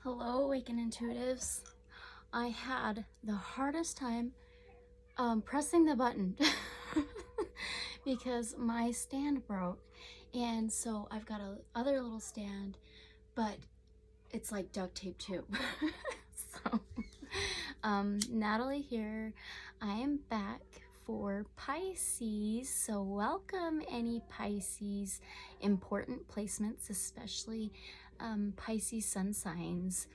Hello, Awakened Intuitives. I had the hardest time pressing the button because my stand broke, and so I've got a other little stand, but it's like duct tape too. So, Natalie here. I am back for Pisces. So welcome any Pisces important placements, especially Pisces sun signs.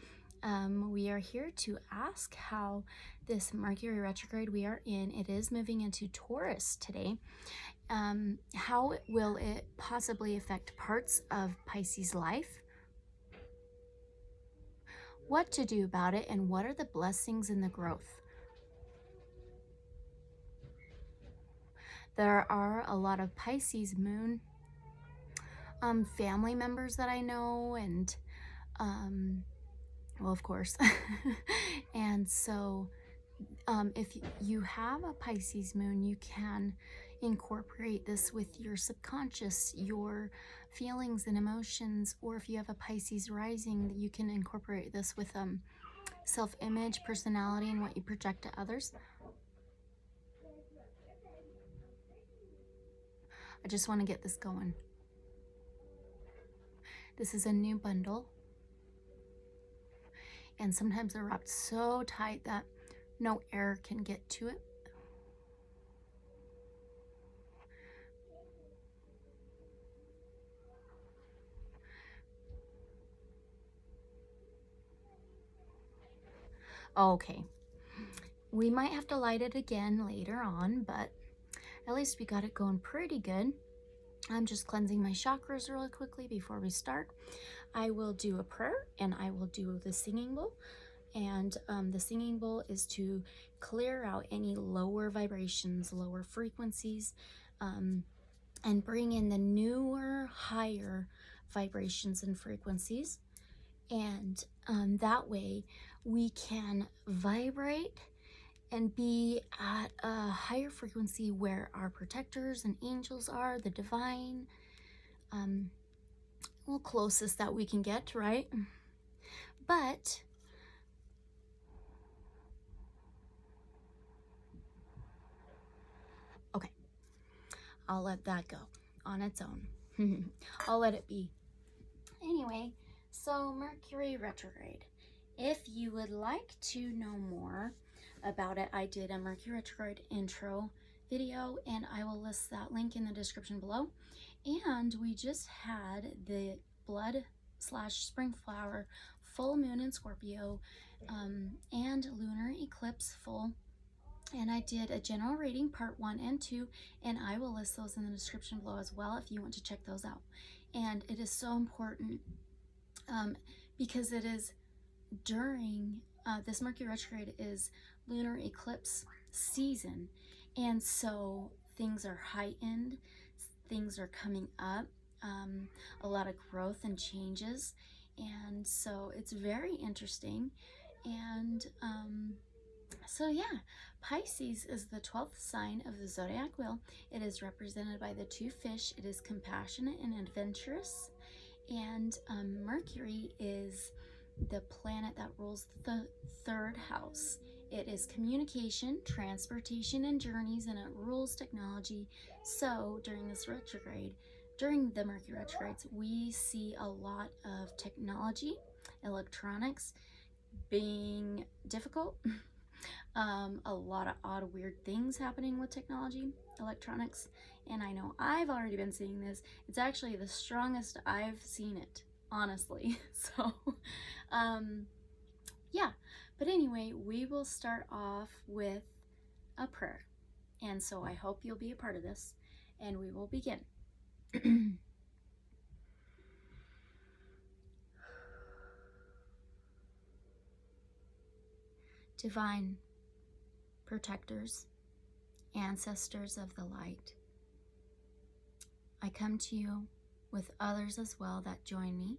We are here to ask how this Mercury retrograde we are in, it is moving into Taurus today. How will it possibly affect parts of Pisces life? What to do about it, and what are the blessings and the growth? There are a lot of Pisces moon family members that I know, and well, of course. And so if you have a Pisces moon, you can incorporate this with your subconscious, your feelings and emotions, or if you have a Pisces rising, you can incorporate this with self-image, personality, and what you project to others. I just want to get this going. This is a new bundle, and sometimes they're wrapped so tight that no air can get to it. Okay, we might have to light it again later on, but at least we got it going pretty good. I'm just cleansing my chakras really quickly before we start. I will do a prayer, and I will do the singing bowl. And the singing bowl is to clear out any lower vibrations, lower frequencies, and bring in the newer, higher vibrations and frequencies. And that way we can vibrate and be at a higher frequency where our protectors and angels are, the divine, well, closest that we can get, right? But okay, I'll let that go on its own. I'll let it be. Anyway, so Mercury retrograde. If you would like to know more about it, I did a Mercury retrograde intro video, and I will list that link in the description below. And we just had the blood/spring flower full moon in Scorpio and lunar eclipse full. And I did a general reading part 1 and 2, and I will list those in the description below as well if you want to check those out. And it is so important because it is during this Mercury retrograde is lunar eclipse season, and so things are heightened, things are coming up, a lot of growth and changes, and so it's very interesting. And so yeah, Pisces is the 12th sign of the zodiac wheel. It is represented by the 2 fish. It is compassionate and adventurous, and Mercury is the planet that rules the 3rd house. It is communication, transportation, and journeys, and it rules technology. So during this retrograde, during the Mercury retrogrades, we see a lot of technology, electronics being difficult. A lot of odd, weird things happening with technology, electronics, and I know I've already been seeing this. It's actually the strongest I've seen it, honestly. So, yeah. But anyway, we will start off with a prayer. And so I hope you'll be a part of this, and we will begin. Divine protectors, ancestors of the light, I come to you with others as well that join me,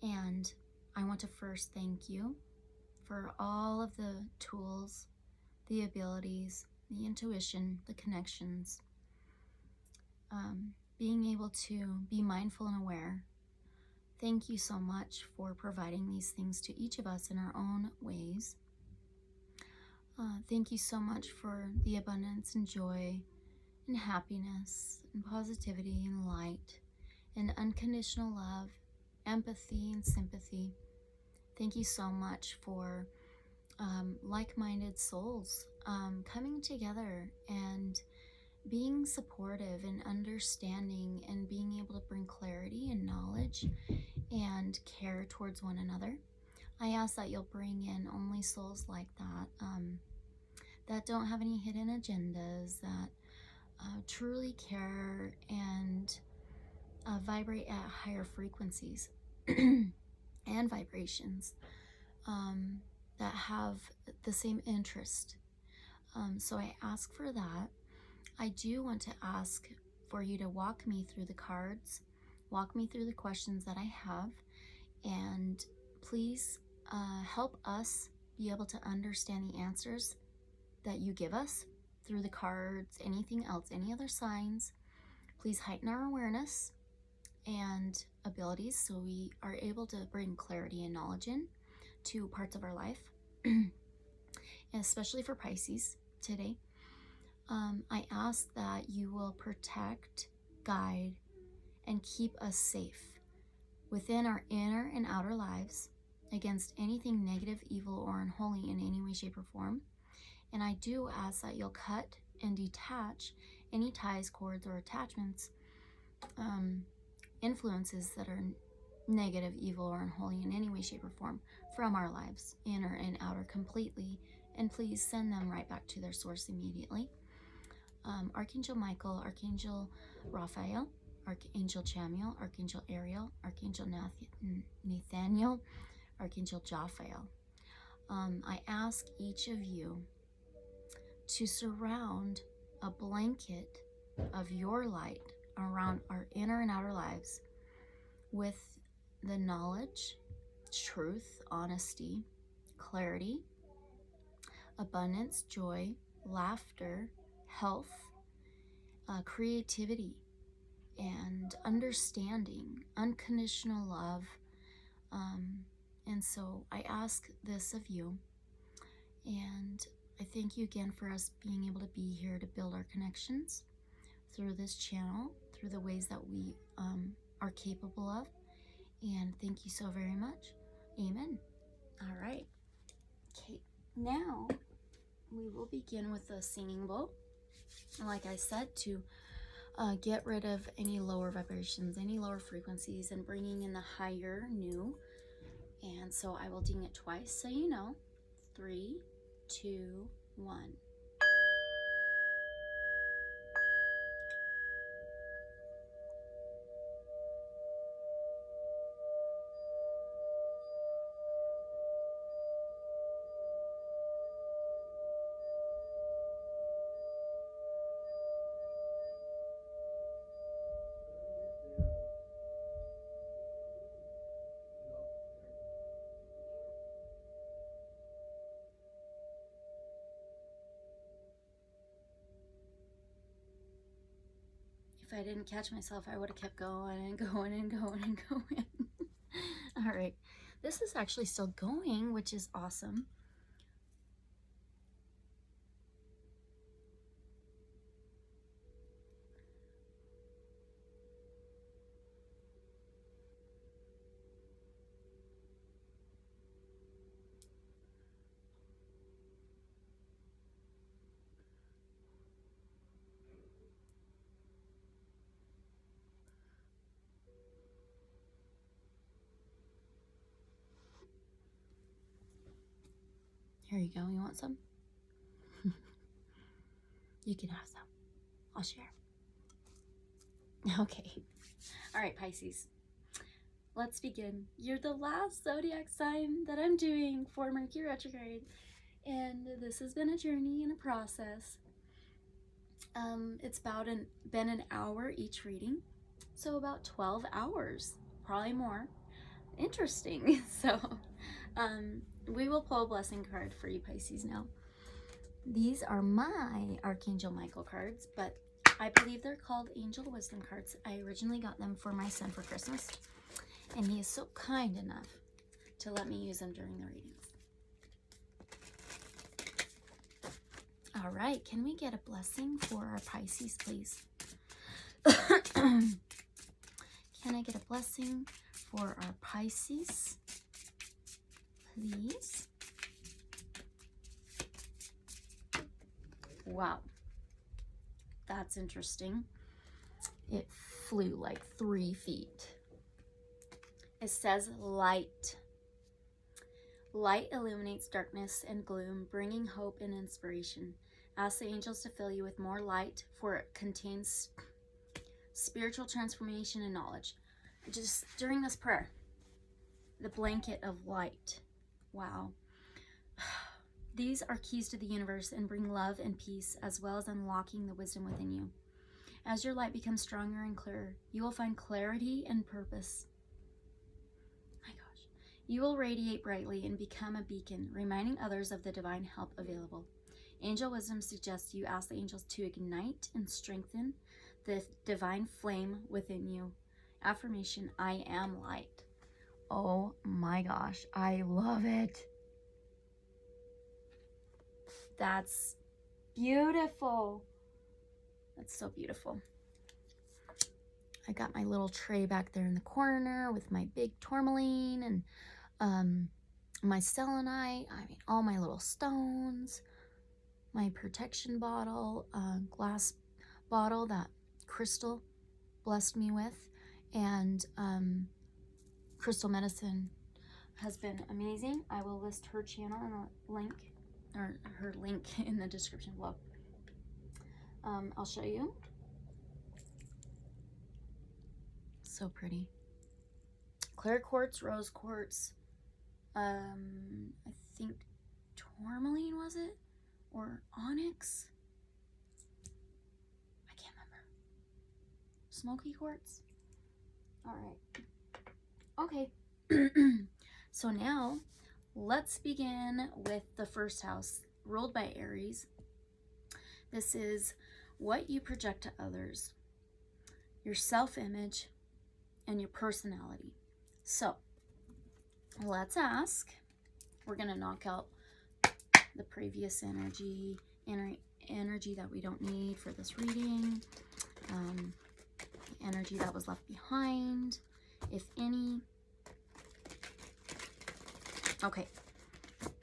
and I want to first thank you for all of the tools, the abilities, the intuition, the connections, being able to be mindful and aware Thank you so much for providing these things to each of us in our own ways. Thank you so much for the abundance and joy and happiness and positivity and light and unconditional love, empathy and sympathy. Thank you so much for like-minded souls coming together and being supportive and understanding and being able to bring clarity and knowledge and care towards one another. I ask that you'll bring in only souls like that, that don't have any hidden agendas, that truly care and vibrate at higher frequencies and vibrations, that have the same interest. So I ask for that. I do want to ask for you to walk me through the cards, walk me through the questions that I have, and please help us be able to understand the answers that you give us through the cards, anything else, any other signs. Please heighten our awareness and abilities so we are able to bring clarity and knowledge in to parts of our life, and especially for Pisces today. I ask that you will protect, guide, and keep us safe within our inner and outer lives against anything negative, evil, or unholy in any way, shape, or form. And I do ask that you'll cut and detach any ties, cords, or attachments, influences that are negative, evil, or unholy in any way, shape, or form from our lives, inner and outer, completely. And please send them right back to their source immediately. Archangel Michael, Archangel Raphael, Archangel Chamiel, Archangel Ariel, Archangel Nathaniel, Archangel Jophiel. I ask each of you to surround a blanket of your light around our inner and outer lives with the knowledge, truth, honesty, clarity, abundance, joy, laughter, health, creativity, and understanding, unconditional love. And so I ask this of you, and I thank you again for us being able to be here to build our connections through this channel, through the ways that we are capable of. And thank you so very much. Amen. All right. Okay, now we will begin with the singing bowl. Like I said, to get rid of any lower vibrations, any lower frequencies, and bringing in the higher new. And so I will ding it twice so you know. 3, 2, 1. If I didn't catch myself, I would have kept going and going and going and going. All right, this is actually still going, which is awesome. Here you go. You want some? You can have some. I'll share. Okay. All right, Pisces. Let's begin. You're the last zodiac sign that I'm doing for Mercury Retrograde. And this has been a journey and a process. It's been an hour each reading. So about 12 hours, probably more. Interesting. So we will pull a blessing card for you, Pisces, now. These are my Archangel Michael cards, but I believe they're called Angel Wisdom cards. I originally got them for my son for Christmas. And he is so kind enough to let me use them during the readings. All right, can we get a blessing for our Pisces, please? Can I get a blessing for our Pisces, please? Wow, that's interesting. It flew like 3 feet. It says light. Light illuminates darkness and gloom, bringing hope and inspiration. Ask the angels to fill you with more light, for it contains spiritual transformation and knowledge. Just during this prayer, the blanket of light. Wow. These are keys to the universe and bring love and peace, as well as unlocking the wisdom within you. As your light becomes stronger and clearer, you will find clarity and purpose. My gosh. You will radiate brightly and become a beacon, reminding others of the divine help available. Angel wisdom suggests you ask the angels to ignite and strengthen the divine flame within you. Affirmation, I am light. Oh my gosh, I love it. That's beautiful. That's so beautiful. I got my little tray back there in the corner with my big tourmaline and my selenite. I mean, all my little stones, my protection bottle, glass bottle that Crystal blessed me with, and Crystal Medicine has been amazing. I will list her channel and a link, or her link in the description below. I'll show you. So pretty. Clear quartz, rose quartz, I think tourmaline, was it? Or onyx? I can't remember. Smoky quartz? All right. Okay. So now let's begin with the first house, ruled by Aries. This is what you project to others, your self-image, and your personality. So let's ask. We're going to knock out the previous energy that we don't need for this reading, the energy that was left behind, if any. Okay,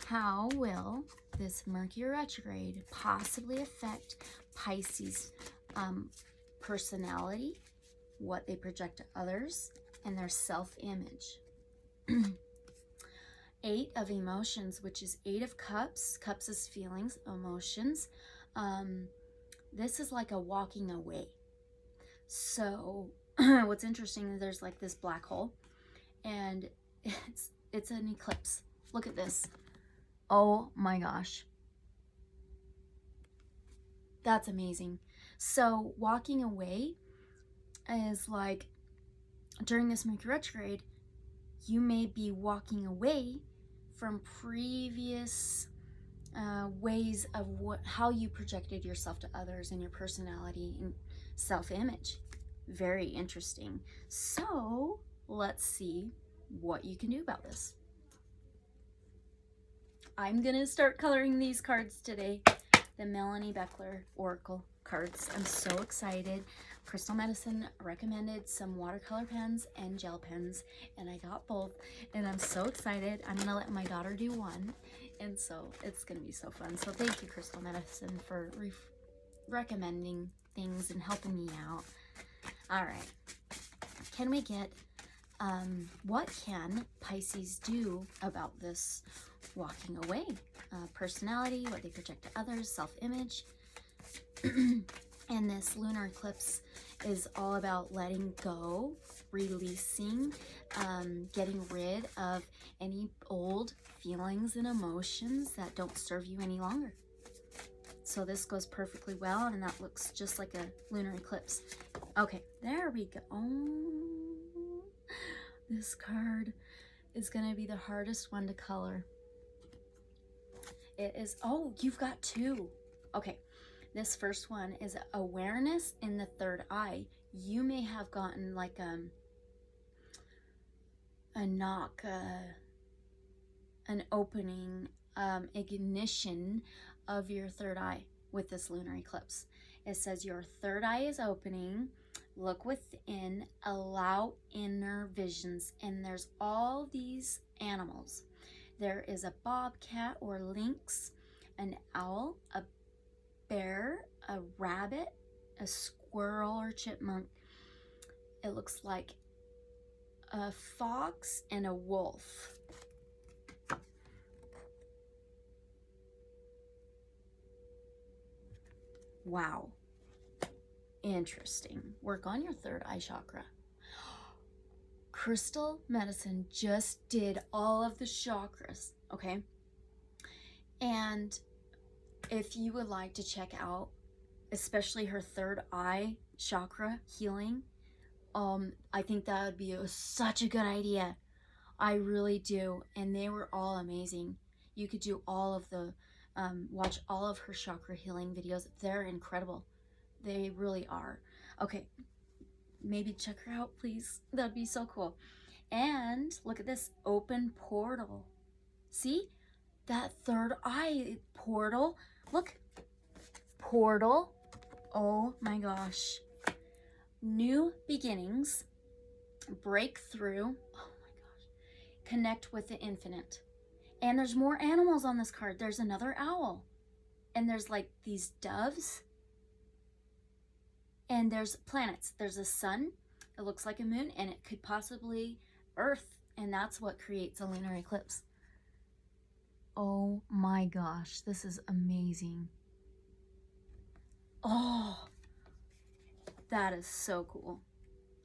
how will this Mercury retrograde possibly affect Pisces' personality, what they project to others, and their self-image? 8 of emotions, which is 8 of cups. Cups is feelings, emotions. This is like a walking away. So what's interesting is there's like this black hole, and it's an eclipse. Look at this. Oh my gosh. That's amazing. So walking away is like, during this Mercury retrograde, you may be walking away from previous ways of how you projected yourself to others and your personality and self-image. Very interesting. So let's see what you can do about this. I'm gonna start coloring these cards today, the Melanie Beckler Oracle cards. I'm so excited. Crystal Medicine recommended some watercolor pens and gel pens, and I got both, and I'm so excited. I'm gonna let my daughter do one, and so it's gonna be so fun. So thank you, Crystal Medicine, for recommending things and helping me out. All right, can we get what can Pisces do about this walking away? Personality, what they project to others, self-image. And this lunar eclipse is all about letting go, releasing, getting rid of any old feelings and emotions that don't serve you any longer. So this goes perfectly well, and that looks just like a lunar eclipse. Okay, there we go. Oh, this card is going to be the hardest one to color. It is, oh, you've got 2. Okay. This first one is awareness in the third eye. You may have gotten like a knock, an opening, ignition of your third eye with this lunar eclipse. It says your third eye is opening. Look within, allow inner visions. And there's all these animals. There is a bobcat or lynx, an owl, a bear, a rabbit, a squirrel or chipmunk. It looks like a fox and a wolf. Wow. Interesting. Work on your third eye chakra. Crystal medicine just did all of the chakras, okay? And if you would like to check out, especially her third eye chakra healing, I think that would be such a good idea. I really do. And they were all amazing. You could do all of the, watch all of her chakra healing videos. They're incredible. They really are. Okay, maybe check her out, please. That'd be so cool. And look at this open portal. See? That third eye portal. Look. Portal. Oh my gosh. New beginnings. Breakthrough. Oh my gosh. Connect with the infinite. And there's more animals on this card. There's another owl. And there's like these doves. And there's planets. There's a sun. It looks like a moon. And it could possibly Earth. And that's what creates a lunar eclipse. Oh my gosh. This is amazing. Oh, that is so cool.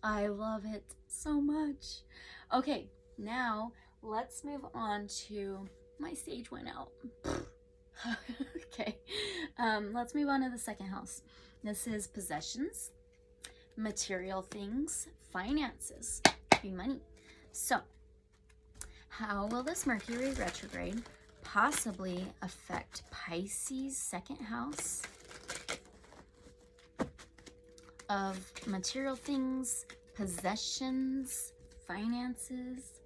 I love it so much. Okay, now let's move on to, my sage went out. Okay, let's move on to the second house. This is possessions, material things, finances, and money. So, how will this Mercury retrograde possibly affect Pisces' second house of material things, possessions, finances?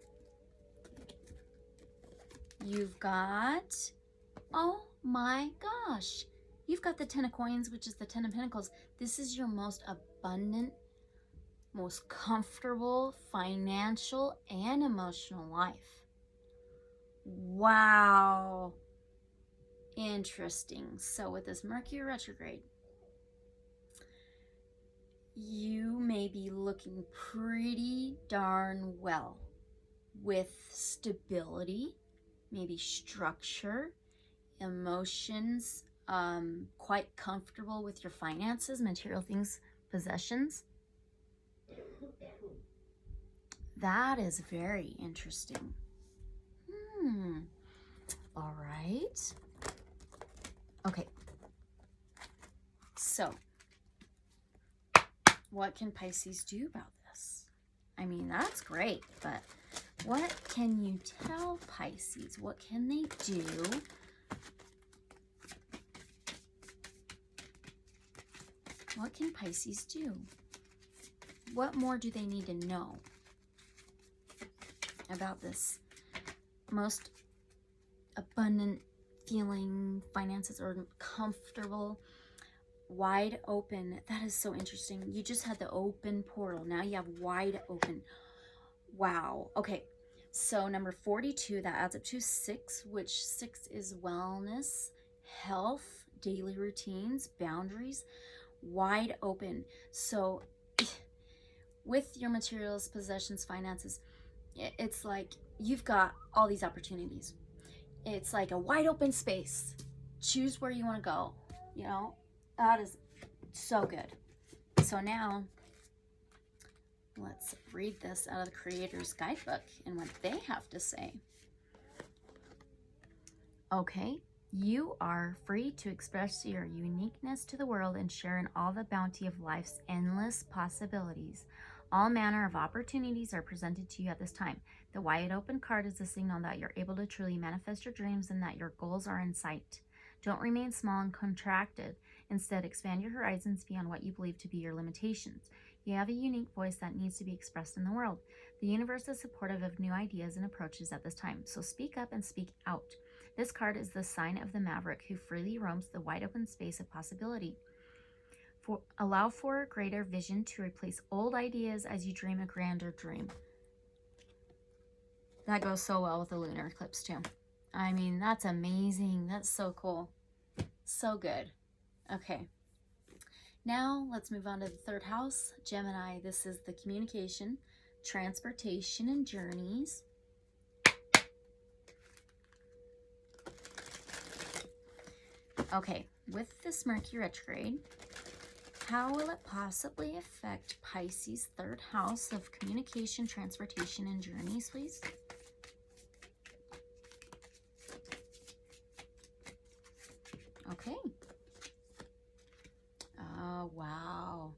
You've got, oh my gosh, you've got the 10 of coins, which is the 10 of pentacles. This is your most abundant, most comfortable financial and emotional life. Wow. Interesting. So with this Mercury retrograde, you may be looking pretty darn well with stability, maybe structure, emotions, quite comfortable with your finances, material things, possessions. That is very interesting. All right. Okay. So, what can Pisces do about this? I mean, that's great, but what can you tell Pisces? What can they do? What can Pisces do? What more do they need to know about this most abundant feeling, finances, or comfortable, wide open? That is so interesting. You just had the open portal. Now you have wide open. Wow. Okay. So number 42, that adds up to 6, which 6 is wellness, health, daily routines, boundaries, wide open. So with your materials, possessions, finances, it's like you've got all these opportunities. It's like a wide open space. Choose where you want to go. You know, that is so good. So now let's read this out of the Creator's Guidebook and what they have to say. Okay, you are free to express your uniqueness to the world and share in all the bounty of life's endless possibilities. All manner of opportunities are presented to you at this time. The wide open card is a signal that you're able to truly manifest your dreams and that your goals are in sight. Don't remain small and contracted. Instead, expand your horizons beyond what you believe to be your limitations. You have a unique voice that needs to be expressed in the world. The universe is supportive of new ideas and approaches at this time, so speak up and speak out. This card is the sign of the maverick who freely roams the wide open space of possibility. Allow for greater vision to replace old ideas as you dream a grander dream. That goes so well with the lunar eclipse too. I mean, that's amazing. That's so cool. So good. Okay. Now let's move on to the third house. Gemini, this is the communication, transportation, and journeys. Okay, with this Mercury retrograde, how will it possibly affect Pisces' third house of communication, transportation, and journeys, please? Okay. Oh, wow.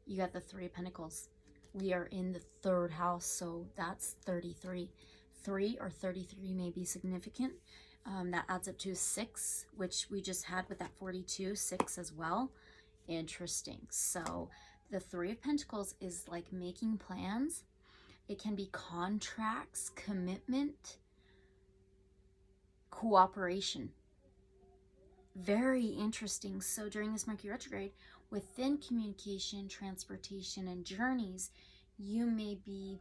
You got the Three of Pentacles. We are in the third house, so that's 33. 3 or 33 may be significant. That adds up to 6, which we just had with that 42, 6 as well. Interesting. So the Three of Pentacles is like making plans. It can be contracts, commitment, cooperation. Very interesting. So during this Mercury retrograde, within communication, transportation, and journeys, you may be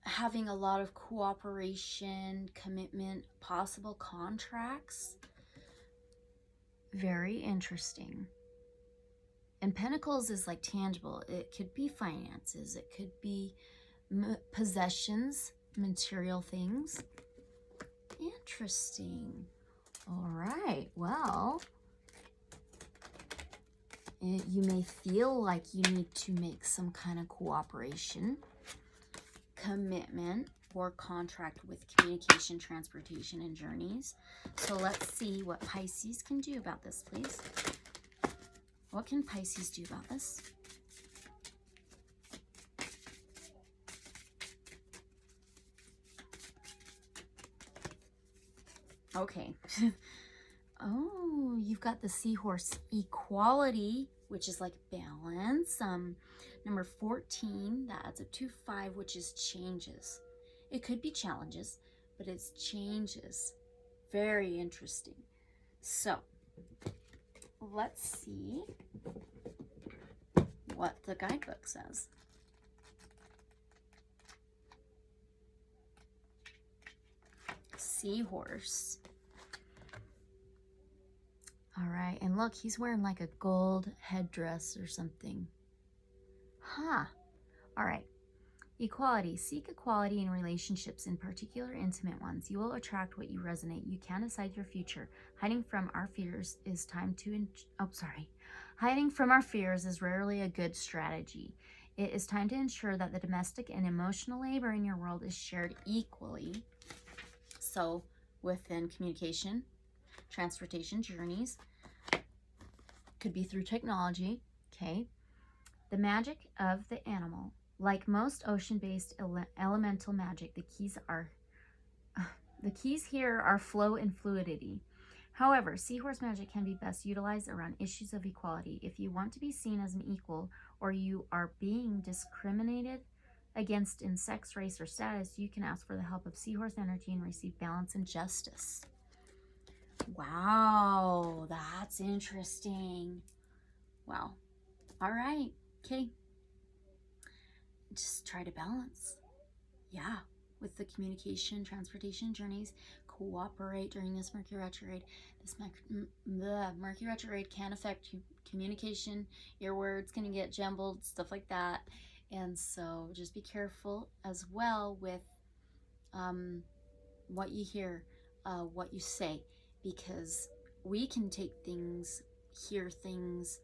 having a lot of cooperation, commitment, possible contracts. Very interesting. And Pentacles is like tangible. It could be finances. It could be possessions, material things. Interesting. All right. Well, you may feel like you need to make some kind of cooperation, commitment, or contract with communication, transportation, and journeys. So let's see what Pisces can do about this, please. What can Pisces do about this? Okay. Oh, you've got the Seahorse equality, which is like balance. Number 14, that adds up to 5, which is changes. It could be challenges, but it's changes. Very interesting. So, let's see what the guidebook says. Seahorse. All right, and look, he's wearing like a gold headdress or something. Huh. All right. Equality. Seek equality in relationships, in particular intimate ones. You will attract what you resonate. You can decide your future. Hiding from our fears is time to... Hiding from our fears is rarely a good strategy. It is time to ensure that the domestic and emotional labor in your world is shared equally. So, within communication, transportation, journeys, could be through technology, okay? The magic of the animal. Like most ocean-based elemental magic, the keys here are flow and fluidity. However, seahorse magic can be best utilized around issues of equality. If you want to be seen as an equal, or you are being discriminated against in sex, race, or status, you can ask for the help of seahorse energy and receive balance and justice. Wow, that's interesting. Wow. All right. Okay. Just try to balance. Yeah. With the communication, transportation, journeys, cooperate during this Mercury retrograde. This Mercury retrograde can affect communication. Your words can get jumbled, stuff like that. And so just be careful as well with what you hear, what you say, because we can take things, hear things,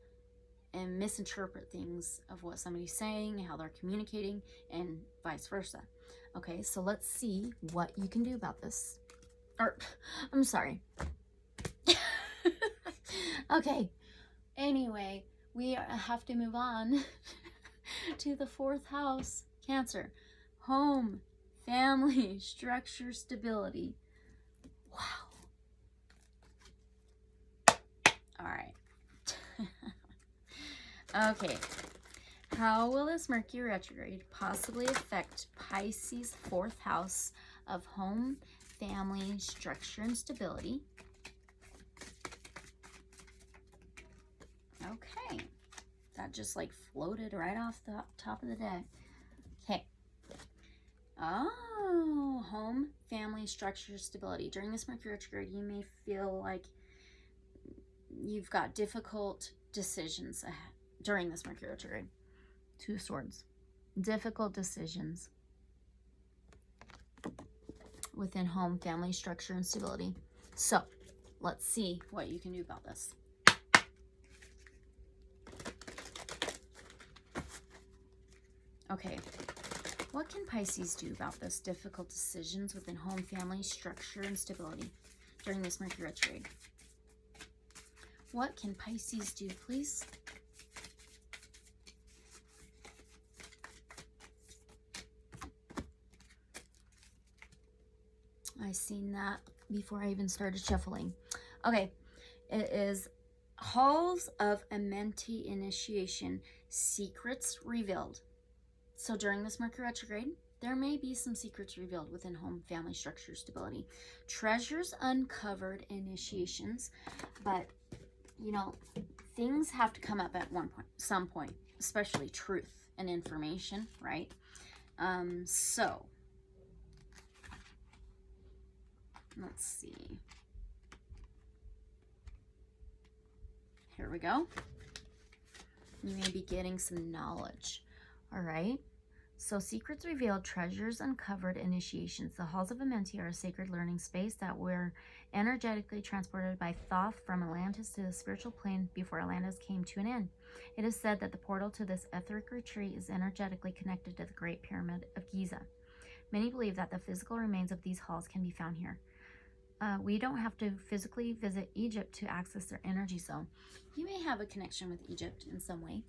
and misinterpret things of what somebody's saying, how they're communicating, and vice versa. Okay, so let's see what you can do about this. Or, I'm sorry. Okay, anyway, we have to move on to the fourth house, Cancer. Home, family, structure, stability. Wow. All right. Okay. How will this Mercury retrograde possibly affect Pisces' 4th house of home, family, structure, and stability? Okay. That just like floated right off the top of the deck. Okay. Oh, home, family, structure, stability. During this Mercury retrograde, you may feel like you've got difficult decisions ahead during this Mercury retrograde. 2 of Swords. Difficult decisions within home, family, structure, and stability. So, let's see what you can do about this. Okay. What can Pisces do about this difficult decisions within home, family, structure, and stability during this Mercury retrograde? What can Pisces do, please? I seen that before I even started shuffling. Okay, it is Halls of Amenti Initiation, Secrets Revealed. So during this Mercury retrograde, there may be some secrets revealed within home, family, structure, stability. Treasures uncovered, initiations. But, you know, things have to come up at some point, especially truth and information, right? So, let's see. Here we go. You may be getting some knowledge. All right. So secrets revealed, treasures uncovered, initiations. The halls of Amenti are a sacred learning space that were energetically transported by Thoth from Atlantis to the spiritual plane before Atlantis came to an end. It is said that the portal to this etheric retreat is energetically connected to the Great Pyramid of Giza. Many believe that the physical remains of these halls can be found here. We don't have to physically visit Egypt to access their energy zone. You may have a connection with Egypt in some way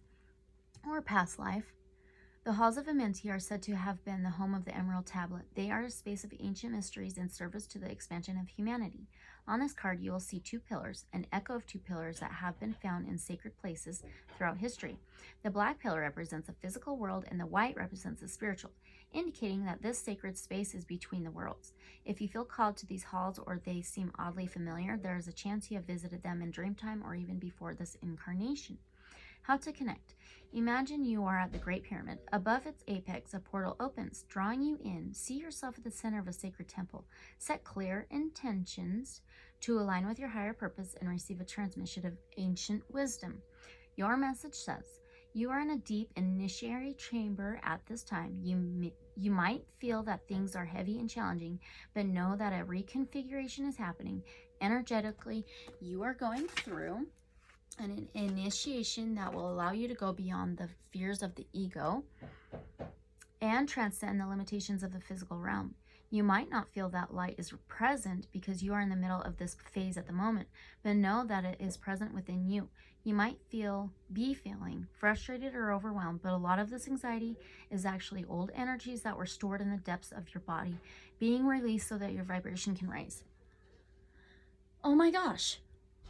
or past life. The halls of Amenti are said to have been the home of the Emerald Tablet. They are a space of ancient mysteries in service to the expansion of humanity. On this card, you will see 2 pillars, an echo of 2 pillars that have been found in sacred places throughout history. The black pillar represents the physical world and the white represents the spiritual, indicating that this sacred space is between the worlds. If you feel called to these halls or they seem oddly familiar, there is a chance you have visited them in dreamtime or even before this incarnation. How to connect. Imagine you are at the Great Pyramid. Above its apex, a portal opens, drawing you in. See yourself at the center of a sacred temple. Set clear intentions to align with your higher purpose and receive a transmission of ancient wisdom. Your message says, you are in a deep initiatory chamber at this time. You might feel that things are heavy and challenging, but know that a reconfiguration is happening. Energetically, you are going through an initiation that will allow you to go beyond the fears of the ego and transcend the limitations of the physical realm. You might not feel that light is present because you are in the middle of this phase at the moment, but know that it is present within you. You might be feeling frustrated or overwhelmed, but a lot of this anxiety is actually old energies that were stored in the depths of your body, being released so that your vibration can rise. Oh my gosh.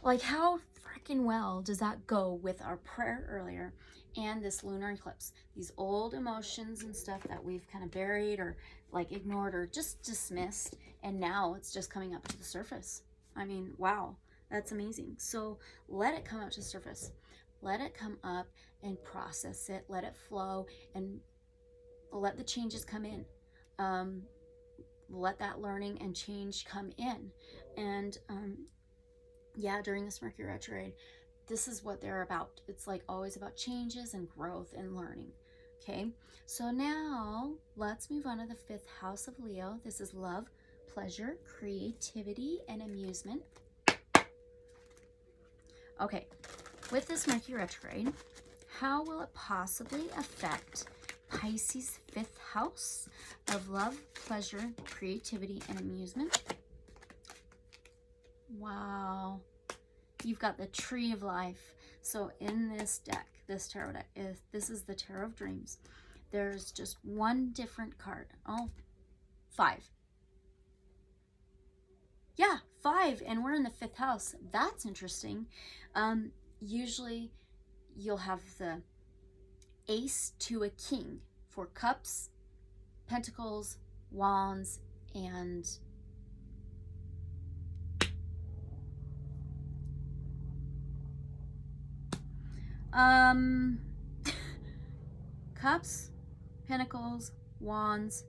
Like, how freaking well does that go with our prayer earlier and this lunar eclipse? These old emotions and stuff that we've kind of buried or like ignored or just dismissed, and now it's just coming up to the surface. I mean, wow, that's amazing. So let it come up to the surface. Let it come up and process it. Let it flow and let the changes come in. Let that learning and change come in. And yeah, during this Mercury retrograde, this is what they're about. It's like always about changes and growth and learning. Okay, so now let's move on to the 5th house of Leo. This is love, pleasure, creativity, and amusement. Okay, with this Mercury retrograde, how will it possibly affect Pisces' 5th house of love, pleasure, creativity, and amusement? Wow. You've got the Tree of Life. So in this deck, this tarot deck, this is the Tarot of Dreams. There's just one different card. Oh, 5. Yeah, 5. And we're in the 5th house. That's interesting. Usually you'll have the Ace to a King for Cups, Pentacles, Wands, and Cups, Pentacles, Wands,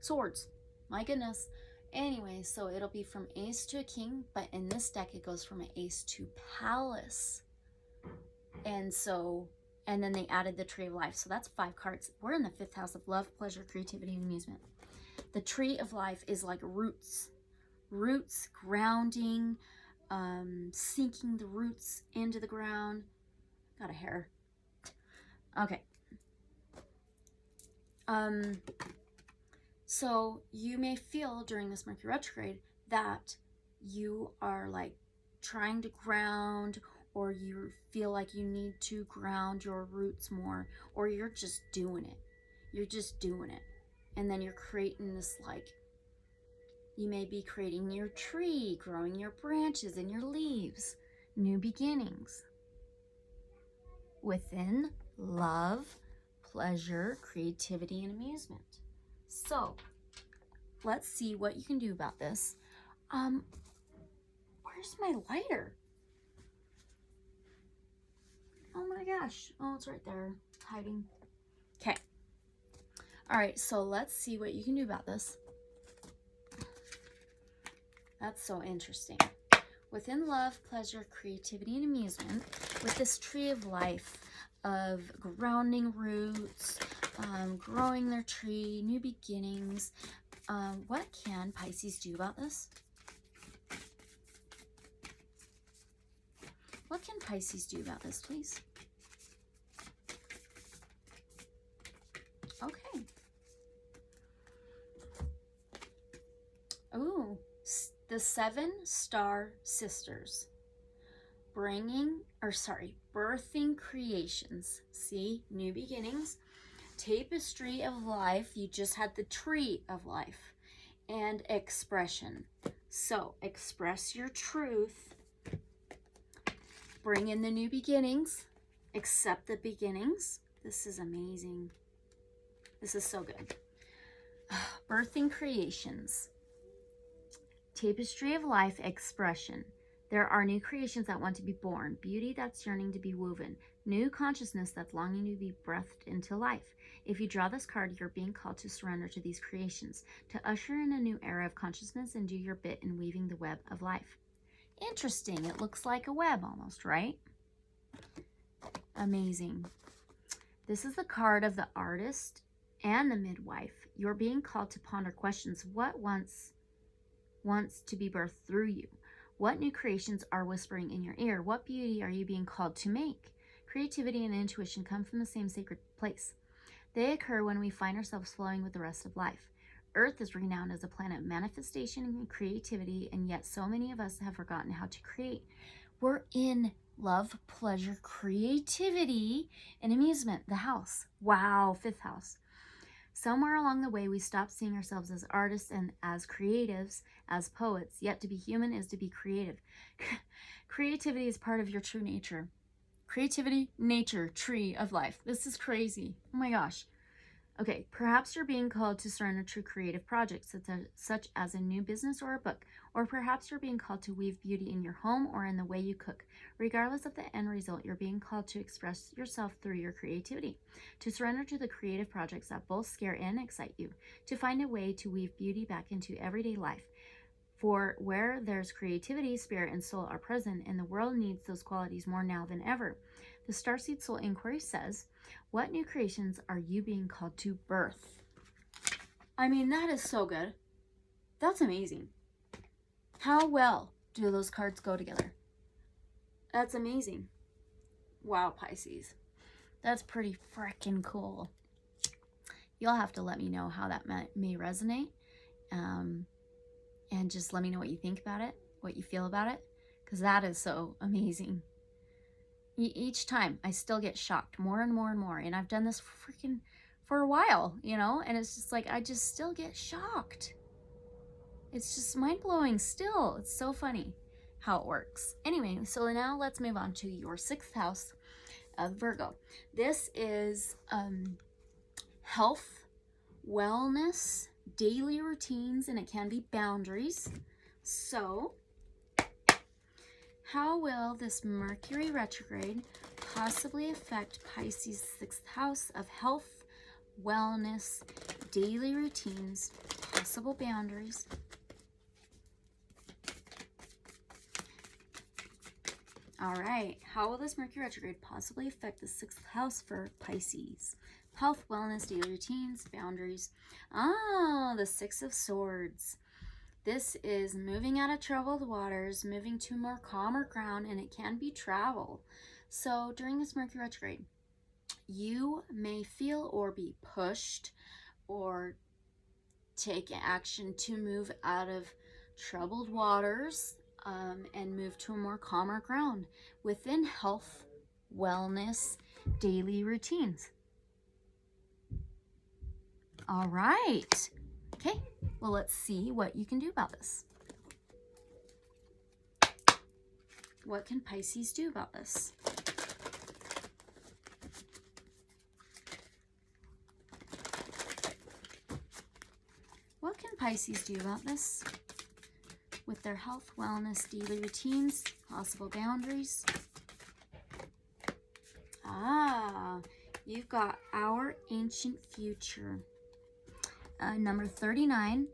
Swords. My goodness. Anyway, so it'll be from Ace to a King, but in this deck it goes from an Ace to Palace. And so, and then they added the Tree of Life. So that's 5 cards. We're in the 5th house of love, pleasure, creativity, and amusement. The Tree of Life is like roots. Roots, grounding, sinking the roots into the ground. Got a hair. Okay. So you may feel during this Mercury retrograde that you are like trying to ground, or you feel like you need to ground your roots more, or you're just doing it. You're just doing it. And then you're creating this, like, you may be creating your tree, growing your branches and your leaves. New beginnings. Within love, pleasure, creativity, and amusement. So, let's see what you can do about this. Where's my lighter? Oh my gosh. Oh, it's right there, hiding. Okay. All right, so let's see what you can do about this. That's so interesting. Within love, pleasure, creativity, and amusement, with this Tree of Life of grounding roots, growing their tree, new beginnings, what can Pisces do about this? What can Pisces do about this, please? Okay. Ooh, the 7-star sisters. Birthing creations. See, new beginnings. Tapestry of life. You just had the Tree of Life. And expression. So, express your truth. Bring in the new beginnings. Accept the beginnings. This is amazing. This is so good. Birthing creations. Tapestry of life, expression. There are new creations that want to be born. Beauty that's yearning to be woven. New consciousness that's longing to be breathed into life. If you draw this card, you're being called to surrender to these creations, to usher in a new era of consciousness and do your bit in weaving the web of life. Interesting. It looks like a web almost, right? Amazing. This is the card of the artist and the midwife. You're being called to ponder questions. What wants to be birthed through you? What new creations are whispering in your ear? What beauty are you being called to make? Creativity and intuition come from the same sacred place. They occur when we find ourselves flowing with the rest of life. Earth is renowned as a planet of manifestation and creativity, and yet so many of us have forgotten how to create. We're in love, pleasure, creativity, and amusement, the house. Wow, 5th house. Somewhere along the way, we stopped seeing ourselves as artists and as creatives, as poets. Yet to be human is to be creative. Creativity is part of your true nature. Creativity, nature, tree of life. This is crazy. Oh my gosh. Okay, perhaps you're being called to surrender to creative projects such as a new business or a book, or perhaps you're being called to weave beauty in your home or in the way you cook. Regardless of the end result, you're being called to express yourself through your creativity, to surrender to the creative projects that both scare and excite you, to find a way to weave beauty back into everyday life. For where there's creativity, spirit, and soul are present, and the world needs those qualities more now than ever. The Starseed Soul Inquiry says, what new creations are you being called to birth? I mean, that is so good. That's amazing. How well do those cards go together? That's amazing. Wow, Pisces. That's pretty freaking cool. You'll have to let me know how that may resonate. And just let me know what you think about it, what you feel about it, because that is so amazing. Each time I still get shocked more and more and more, and I've done this for a while, you know, and it's just like I just still get shocked. It's just mind-blowing still. It's so funny how it works. Anyway, so now let's move on to your 6th house of Virgo. This is health, wellness, daily routines, and it can be boundaries. So, how will this Mercury retrograde possibly affect Pisces' 6th house of health, wellness, daily routines, possible boundaries? All right, how will this Mercury retrograde possibly affect the 6th house for Pisces? Health, wellness, daily routines, boundaries. Ah, the 6 of Swords. This is moving out of troubled waters, moving to more calmer ground, and it can be travel. So during this Mercury retrograde, you may feel or be pushed or take action to move out of troubled waters and move to a more calmer ground within health, wellness, daily routines. All right. Okay, well, let's see what you can do about this. What can Pisces do about this? What can Pisces do about this? With their health, wellness, daily routines, possible boundaries. Ah, you've got our ancient future. Number 39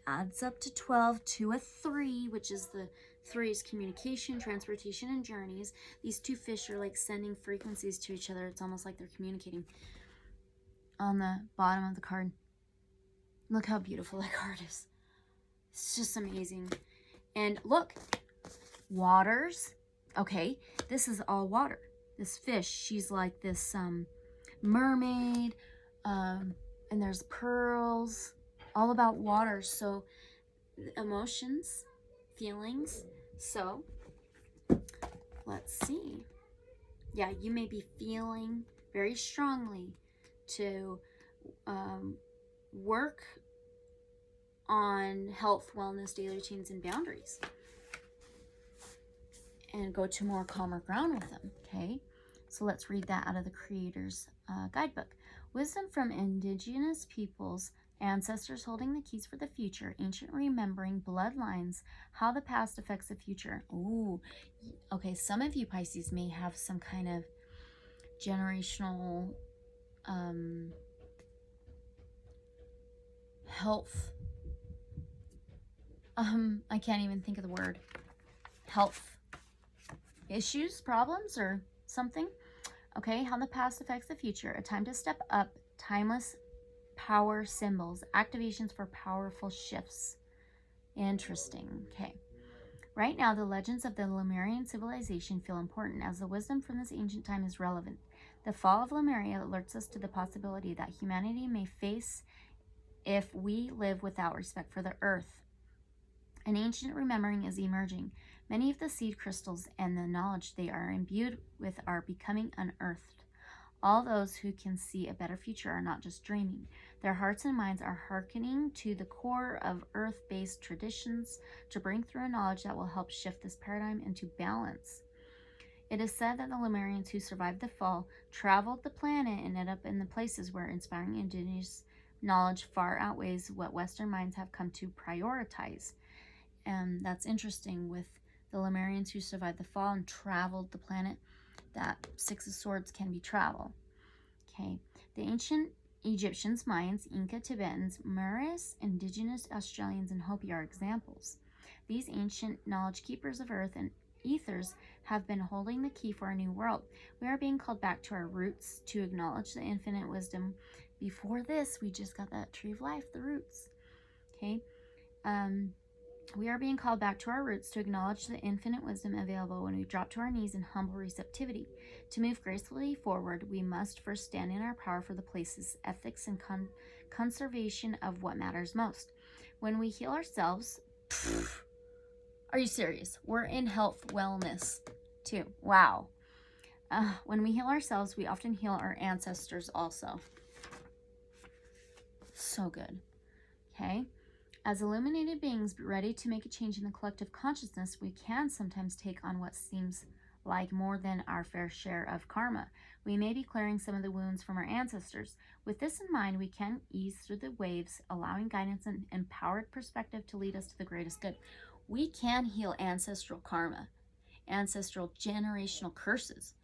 adds up to 12 to a 3, which is the 3 is communication, transportation, and journeys. These two fish are like sending frequencies to each other. It's almost like they're communicating. On the bottom of the card, look how beautiful that card is. It's just amazing. And look, waters. Okay, this is all water. This fish, she's like this mermaid, and there's pearls, all about water. So emotions, feelings. So let's see. Yeah, you may be feeling very strongly to work on health, wellness, daily routines, and boundaries, and go to more calmer ground with them. Okay, so let's read that out of the Creator's guidebook. Wisdom from indigenous peoples, ancestors holding the keys for the future, ancient remembering, bloodlines, how the past affects the future. Ooh, okay, some of you Pisces may have some kind of generational health. I can't even think of the word. Health issues, problems, or something. Okay, how the past affects the future. A time to step up. Timeless power symbols. Activations for powerful shifts. Interesting. Okay. Right now, the legends of the Lemurian civilization feel important as the wisdom from this ancient time is relevant. The fall of Lemuria alerts us to the possibility that humanity may face if we live without respect for the earth. An ancient remembering is emerging. Many of the seed crystals and the knowledge they are imbued with are becoming unearthed. All those who can see a better future are not just dreaming. Their hearts and minds are hearkening to the core of earth-based traditions to bring through a knowledge that will help shift this paradigm into balance. It is said that the Lemurians who survived the fall traveled the planet and ended up in the places where inspiring indigenous knowledge far outweighs what Western minds have come to prioritize. And that's interesting with the Lemurians who survived the fall and traveled the planet. That 6 of Swords can be travel. Okay. The ancient Egyptians, Mayans, Inca, Tibetans, Maoris, indigenous Australians, and Hopi are examples. These ancient knowledge keepers of earth and ethers have been holding the key for a new world. We are being called back to our roots to acknowledge the infinite wisdom. Before this, we just got that tree of life, the roots. Okay. We are being called back to our roots to acknowledge the infinite wisdom available when we drop to our knees in humble receptivity. To move gracefully forward, we must first stand in our power for the places, ethics, and conservation of what matters most. When we heal ourselves, are you serious? We're in health, wellness, too. Wow. When we heal ourselves, we often heal our ancestors also. So good. Okay. As illuminated beings ready to make a change in the collective consciousness, we can sometimes take on what seems like more than our fair share of karma. We may be clearing some of the wounds from our ancestors. With this in mind, we can ease through the waves, allowing guidance and empowered perspective to lead us to the greatest good. We can heal ancestral karma, ancestral generational curses.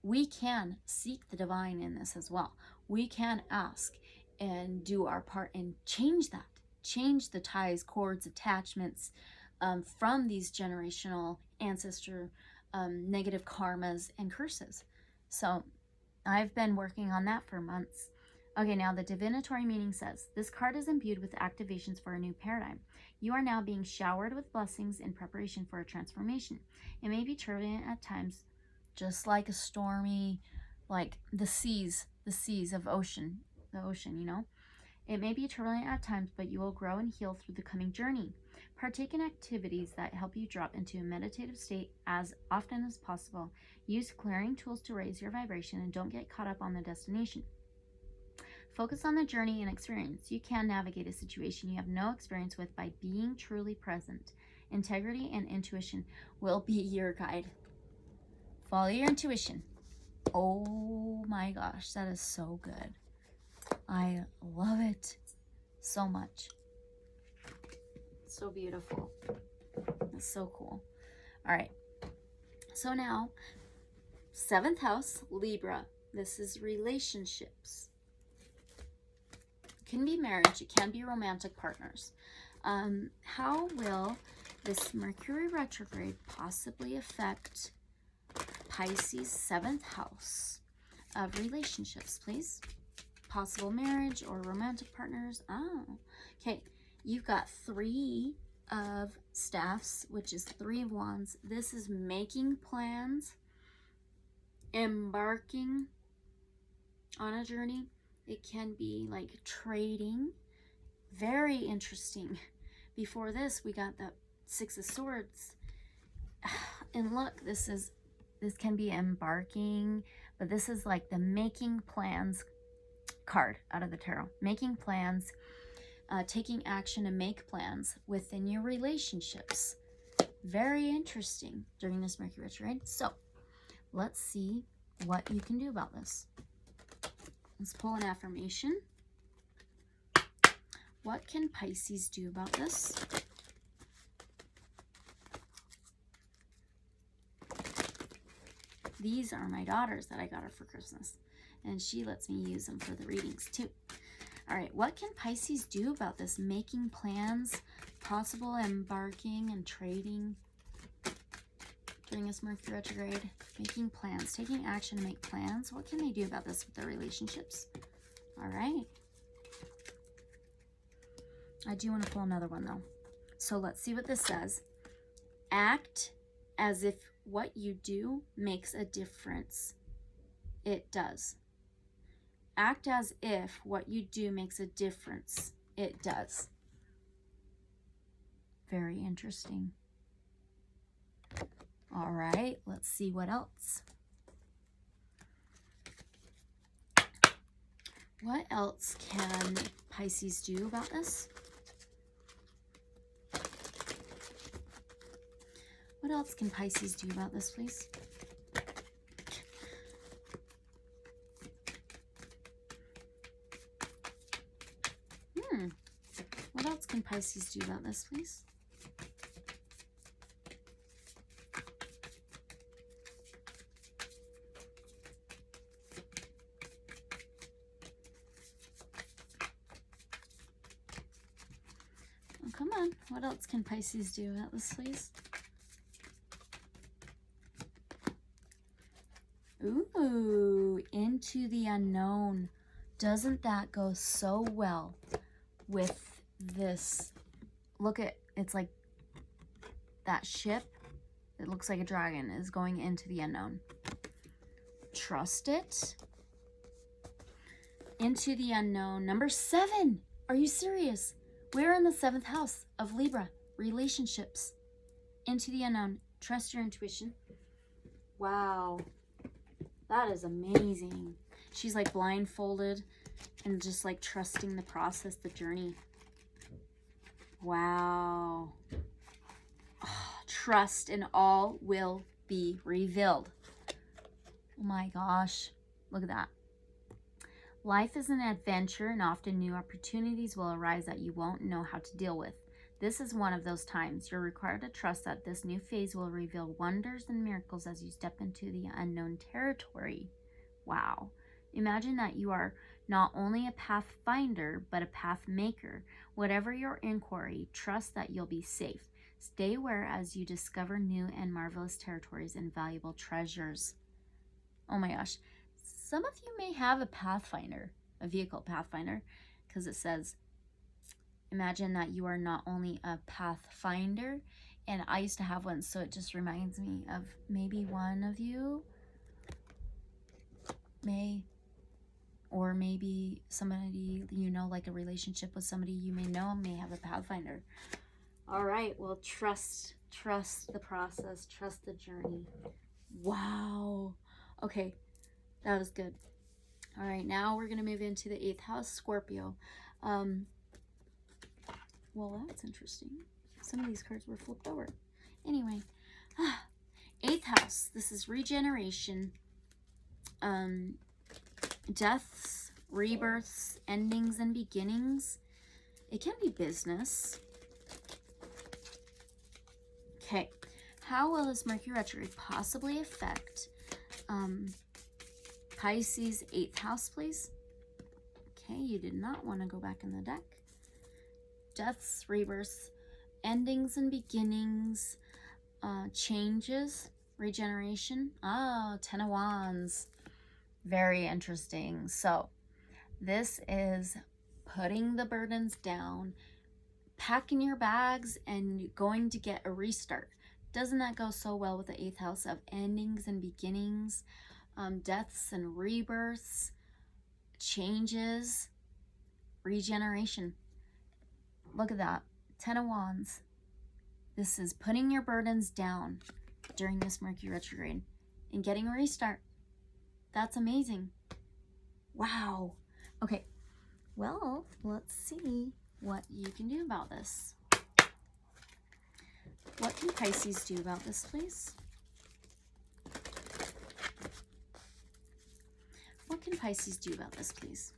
We can seek the divine in this as well. We can ask and do our part and change that. Change the ties, cords, attachments from these generational ancestor negative karmas and curses. So I've been working on that for months. Okay, now the divinatory meaning says, this card is imbued with activations for a new paradigm. You are now being showered with blessings in preparation for a transformation. It may be turbulent at times, just like a stormy, like the seas of the ocean, you know. It may be turbulent at times, but you will grow and heal through the coming journey. Partake in activities that help you drop into a meditative state as often as possible. Use clearing tools to raise your vibration and don't get caught up on the destination. Focus on the journey and experience. You can navigate a situation you have no experience with by being truly present. Integrity and intuition will be your guide. Follow your intuition. Oh my gosh, that is so good. I love it so much. So beautiful. It's so cool. All right. So now, 7th house, Libra. This is relationships. It can be marriage. It can be romantic partners. How will this Mercury retrograde possibly affect Pisces' 7th house of relationships, please? Possible marriage or romantic partners. Oh, okay. You've got 3 of staffs, which is 3 of wands. This is making plans, embarking on a journey. It can be like trading. Very interesting. Before this, we got the 6 of swords. And look, this can be embarking, but this is like the making plans card out of the tarot. Making plans, taking action to make plans within your relationships. Very interesting during this Mercury retrograde. So let's see what you can do about this. Let's pull an affirmation. What can Pisces do about this? These are my daughters that I got her for Christmas, and she lets me use them for the readings too. All right, what can Pisces do about this? Making plans, possible embarking and trading during this Mercury retrograde. Making plans, taking action to make plans. What can they do about this with their relationships? All right. I do want to pull another one though. So let's see what this says. Act as if what you do makes a difference. It does. Act as if what you do makes a difference. It does. Very interesting. All right, let's see what else. What else can Pisces do about this? What else can Pisces do about this, please? What else can Pisces do about this, please? Oh, come on. What else can Pisces do about this, please? Ooh, into the unknown. Doesn't that go so well with this? Look at, it's like that ship. It looks like a dragon is going into the unknown. Trust it. Into the unknown. Number 7. Are you serious? We're in the 7th house of Libra. Relationships. Into the unknown. Trust your intuition. Wow. That is amazing. She's like blindfolded and just like trusting the process, the journey. Wow. Oh, trust and all will be revealed. Oh my gosh, look at that. Life is an adventure, and often new opportunities will arise that you won't know how to deal with. This is one of those times. You're required to trust that this new phase will reveal wonders and miracles as you step into the unknown territory. Wow. Imagine that you are not only a pathfinder, but a path maker. Whatever your inquiry, trust that you'll be safe. Stay aware as you discover new and marvelous territories and valuable treasures. Oh my gosh. Some of you may have a pathfinder, a vehicle pathfinder, because it says, imagine that you are not only a pathfinder, and I used to have one, so it just reminds me of maybe one of you may, or maybe somebody, you know, like a relationship with somebody you may know may have a pathfinder. All right, well, trust the process, trust the journey. Wow. Okay, that was good. All right, now we're going to move into the 8th house, Scorpio. Well, that's interesting. Some of these cards were flipped over. Anyway, 8th house. This is regeneration, deaths, rebirths, endings, and beginnings. It can be business. Okay. How will this Mercury retrograde possibly affect Pisces 8th house, please? Okay, you did not want to go back in the deck. Deaths, rebirths, endings and beginnings, changes, regeneration. Oh, 10 of Wands. Very interesting. So this is putting the burdens down, packing your bags, and going to get a restart. Doesn't that go so well with the 8th house of endings and beginnings, deaths and rebirths, changes, regeneration? Look at that. 10 of Wands. This is putting your burdens down during this Mercury retrograde and getting a restart. That's amazing. Wow. Okay. Well, let's see what you can do about this. What can Pisces do about this, please? What can Pisces do about this, please?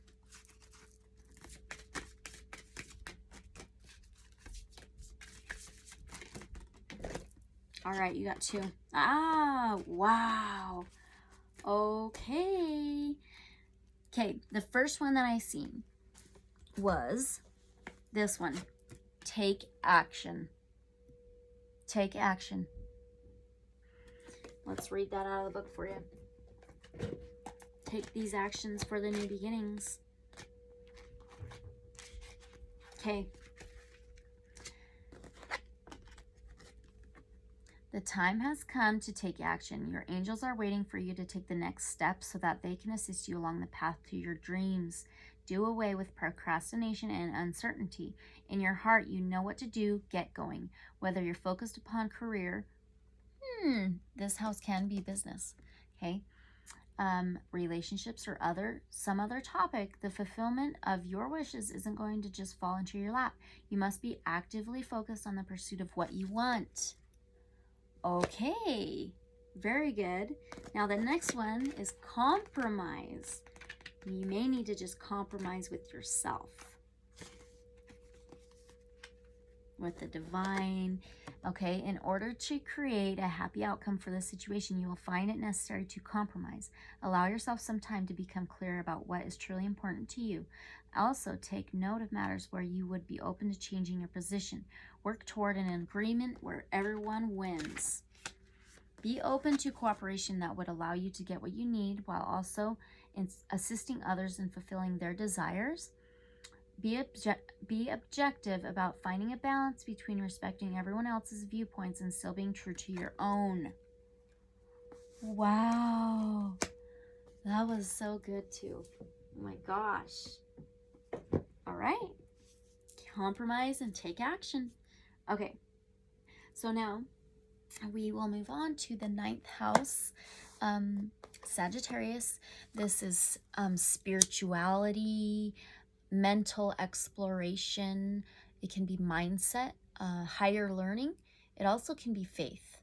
All right, you got 2. Ah, wow. Okay. Okay, the first one that I seen was this one. Take action. Take action. Let's read that out of the book for you. Take these actions for the new beginnings. Okay. The time has come to take action. Your angels are waiting for you to take the next step so that they can assist you along the path to your dreams. Do away with procrastination and uncertainty. In your heart, you know what to do. Get going. Whether you're focused upon career, this house can be business, okay? Relationships or some other topic, the fulfillment of your wishes isn't going to just fall into your lap. You must be actively focused on the pursuit of what you want. Okay, very good. Now the next one is compromise. You may need to just compromise with yourself, with the divine. Okay, in order to create a happy outcome for the situation, you will find it necessary to compromise. Allow yourself some time to become clear about what is truly important to you. Also, take note of matters where you would be open to changing your position. Work toward an agreement where everyone wins. Be open to cooperation that would allow you to get what you need while also assisting others in fulfilling their desires. Be objective about finding a balance between respecting everyone else's viewpoints and still being true to your own. Wow. That was so good too. Oh my gosh. All right. Compromise and take action. Okay. So now we will move on to the 9th house, Sagittarius. This is spirituality, mental exploration. It can be mindset, higher learning. It also can be faith.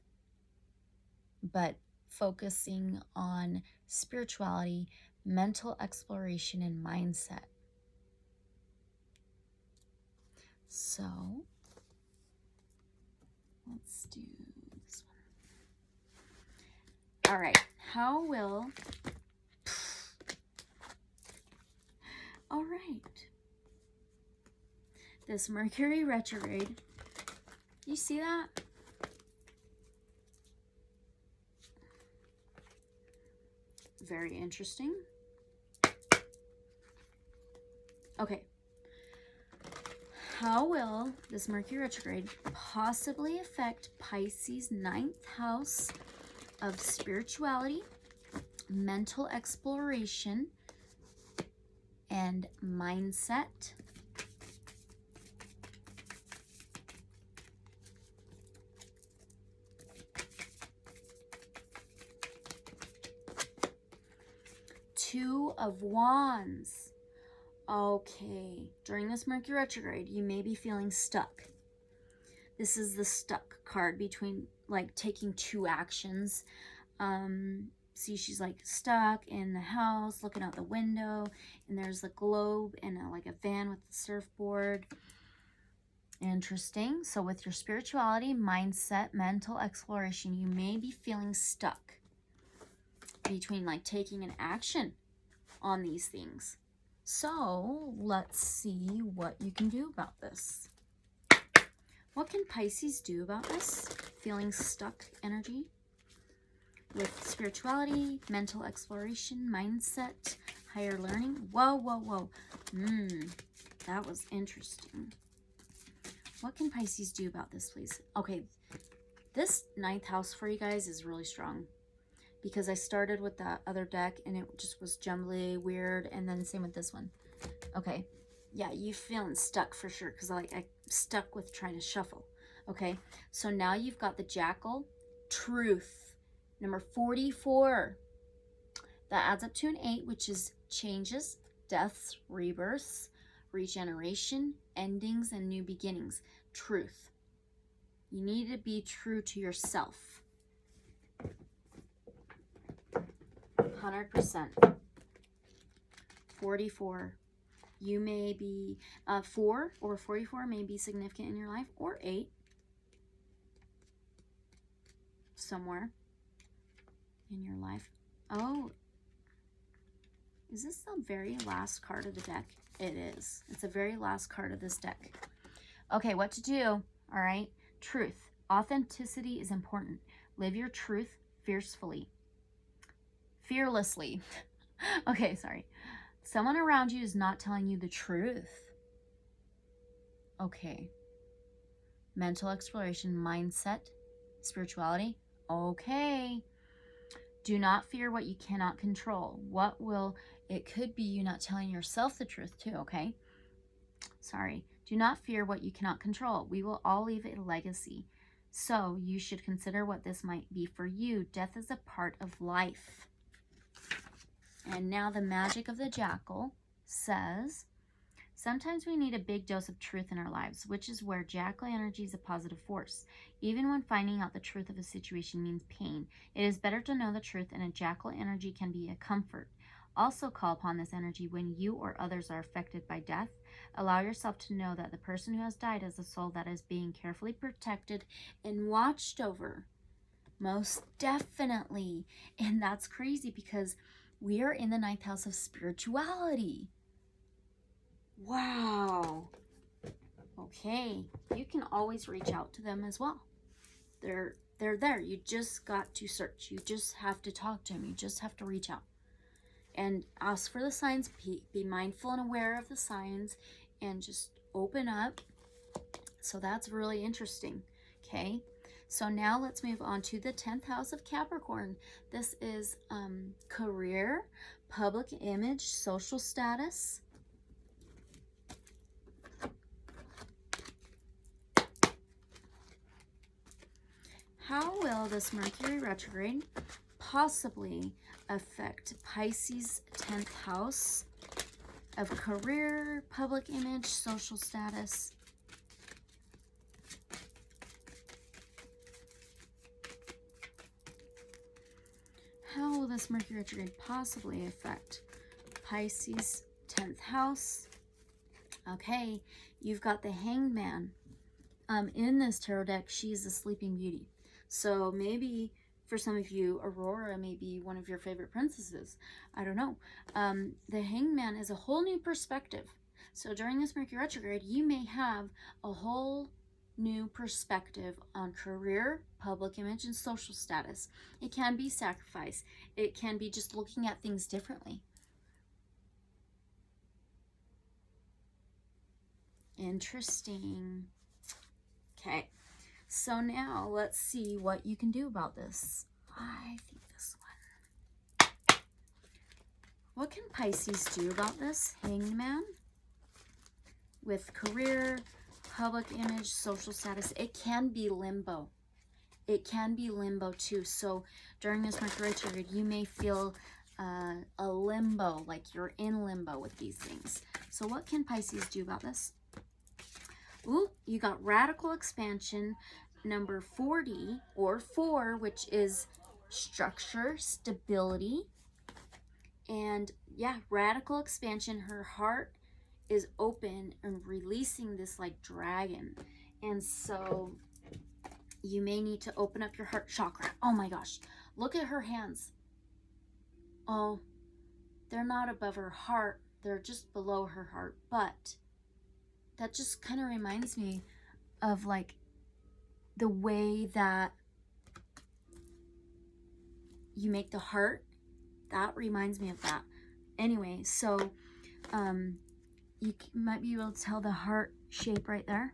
but focusing on spirituality, mental exploration, and mindset. So let's do this one. All right. How will... All right. This Mercury retrograde, you see that? Very interesting. Okay. How will this Mercury retrograde possibly affect Pisces' 9th house of spirituality, mental exploration, and mindset? Two of Wands. Okay, during this Mercury retrograde, you may be feeling stuck. This is the stuck card between like taking two actions. See, she's like stuck in the house, looking out the window, and there's the globe and like a van with the surfboard. Interesting. So with your spirituality, mindset, mental exploration, you may be feeling stuck between like taking an action on these things. So let's see what you can do about this. What can Pisces do about this feeling stuck energy? With spirituality, mental exploration, mindset, higher learning. Whoa, whoa, whoa. That was interesting. What can Pisces do about this, please? Okay, this 9th house for you guys is really strong, because I started with that other deck and it just was jumbly, weird, and then same with this one. Okay, yeah, you feeling stuck for sure, because I'm stuck with trying to shuffle. Okay, so now you've got the Jackal, Truth, number 44. That adds up to an 8, which is changes, deaths, rebirths, regeneration, endings, and new beginnings. Truth. You need to be true to yourself. 100%. 44. You may be 4 or 44 may be significant in your life, or 8 somewhere in your life. Oh, is this the very last card of the deck? It is. It's the very last card of this deck. Okay, what to do? All right. Truth. Authenticity is important. Live your truth fearlessly. Okay, sorry. Someone around you is not telling you the truth. Okay. Mental exploration, mindset, spirituality. Okay. Do not fear what you cannot control. It could be you not telling yourself the truth too, okay? Sorry. Do not fear what you cannot control. We will all leave a legacy. So you should consider what this might be for you. Death is a part of life. And now the magic of the Jackal says, sometimes we need a big dose of truth in our lives, which is where Jackal energy is a positive force. Even when finding out the truth of a situation means pain, it is better to know the truth, and a Jackal energy can be a comfort. Also call upon this energy when you or others are affected by death. Allow yourself to know that the person who has died is a soul that is being carefully protected and watched over. Most definitely. And that's crazy because we are in the 9th house of spirituality. Wow. Okay. You can always reach out to them as well. They're there. You just got to search. You just have to talk to them. You just have to reach out. And ask for the signs. Be mindful and aware of the signs. And just open up. So that's really interesting. Okay. So now let's move on to the 10th house of Capricorn. This is career, public image, social status. How will this Mercury retrograde possibly affect Pisces' 10th house of career, public image, social status? how will this Mercury retrograde possibly affect Pisces 10th house? Okay, you've got the Hanged Man. In this tarot deck, she's the Sleeping Beauty. So maybe for some of you, Aurora may be one of your favorite princesses. I don't know. The Hanged Man is a whole new perspective. So during this Mercury retrograde, you may have a whole new perspective on career, public image, and social status. It can be sacrifice. It can be just looking at things differently. Interesting. Okay, so now let's see what you can do about this. I think this one. What can Pisces do about this Hanged Man? With career, public image, social status, it can be limbo. It can be limbo too. So during this Mercury retrograde, you may feel a limbo, like you're in limbo with these things. So what can Pisces do about this? Ooh, you got radical expansion, number 40 or 4, which is structure, stability, and yeah, radical expansion. Her heart is open and releasing this like dragon, and so you may need to open up your heart chakra. Oh my gosh, look at her hands. Oh, they're not above her heart, they're just below her heart, but that just kind of reminds me of like the way that you make the heart. That reminds me of that. Anyway, so you might be able to tell the heart shape right there.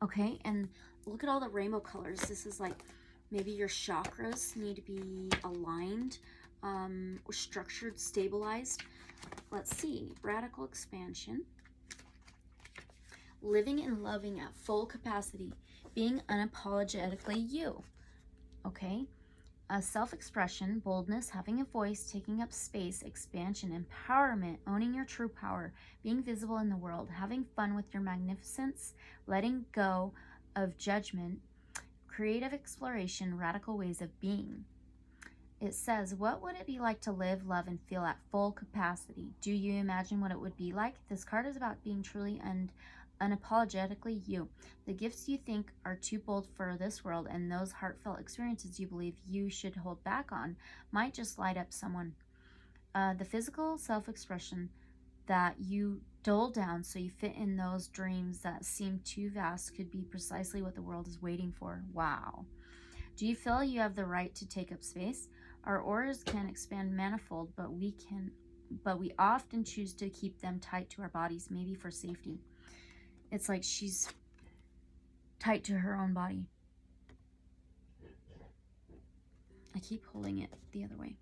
Okay, and look at all the rainbow colors. This is like maybe your chakras need to be aligned, or structured, stabilized. Let's see, radical expansion. Living and loving at full capacity, being unapologetically you. Okay, self-expression, boldness, having a voice, taking up space, expansion, empowerment, owning your true power, being visible in the world, having fun with your magnificence, letting go of judgment, creative exploration, radical ways of being. It says, what would it be like to live, love, and feel at full capacity? Do you imagine what it would be like? This card is about being truly and unapologetically you. The gifts you think are too bold for this world and those heartfelt experiences you believe you should hold back on might just light up someone. The physical self-expression that you dull down so you fit in those dreams that seem too vast could be precisely what the world is waiting for. Wow. Do you feel you have the right to take up space? Our auras can expand manifold, but we often choose to keep them tight to our bodies, maybe for safety. It's like she's tight to her own body. I keep holding it the other way.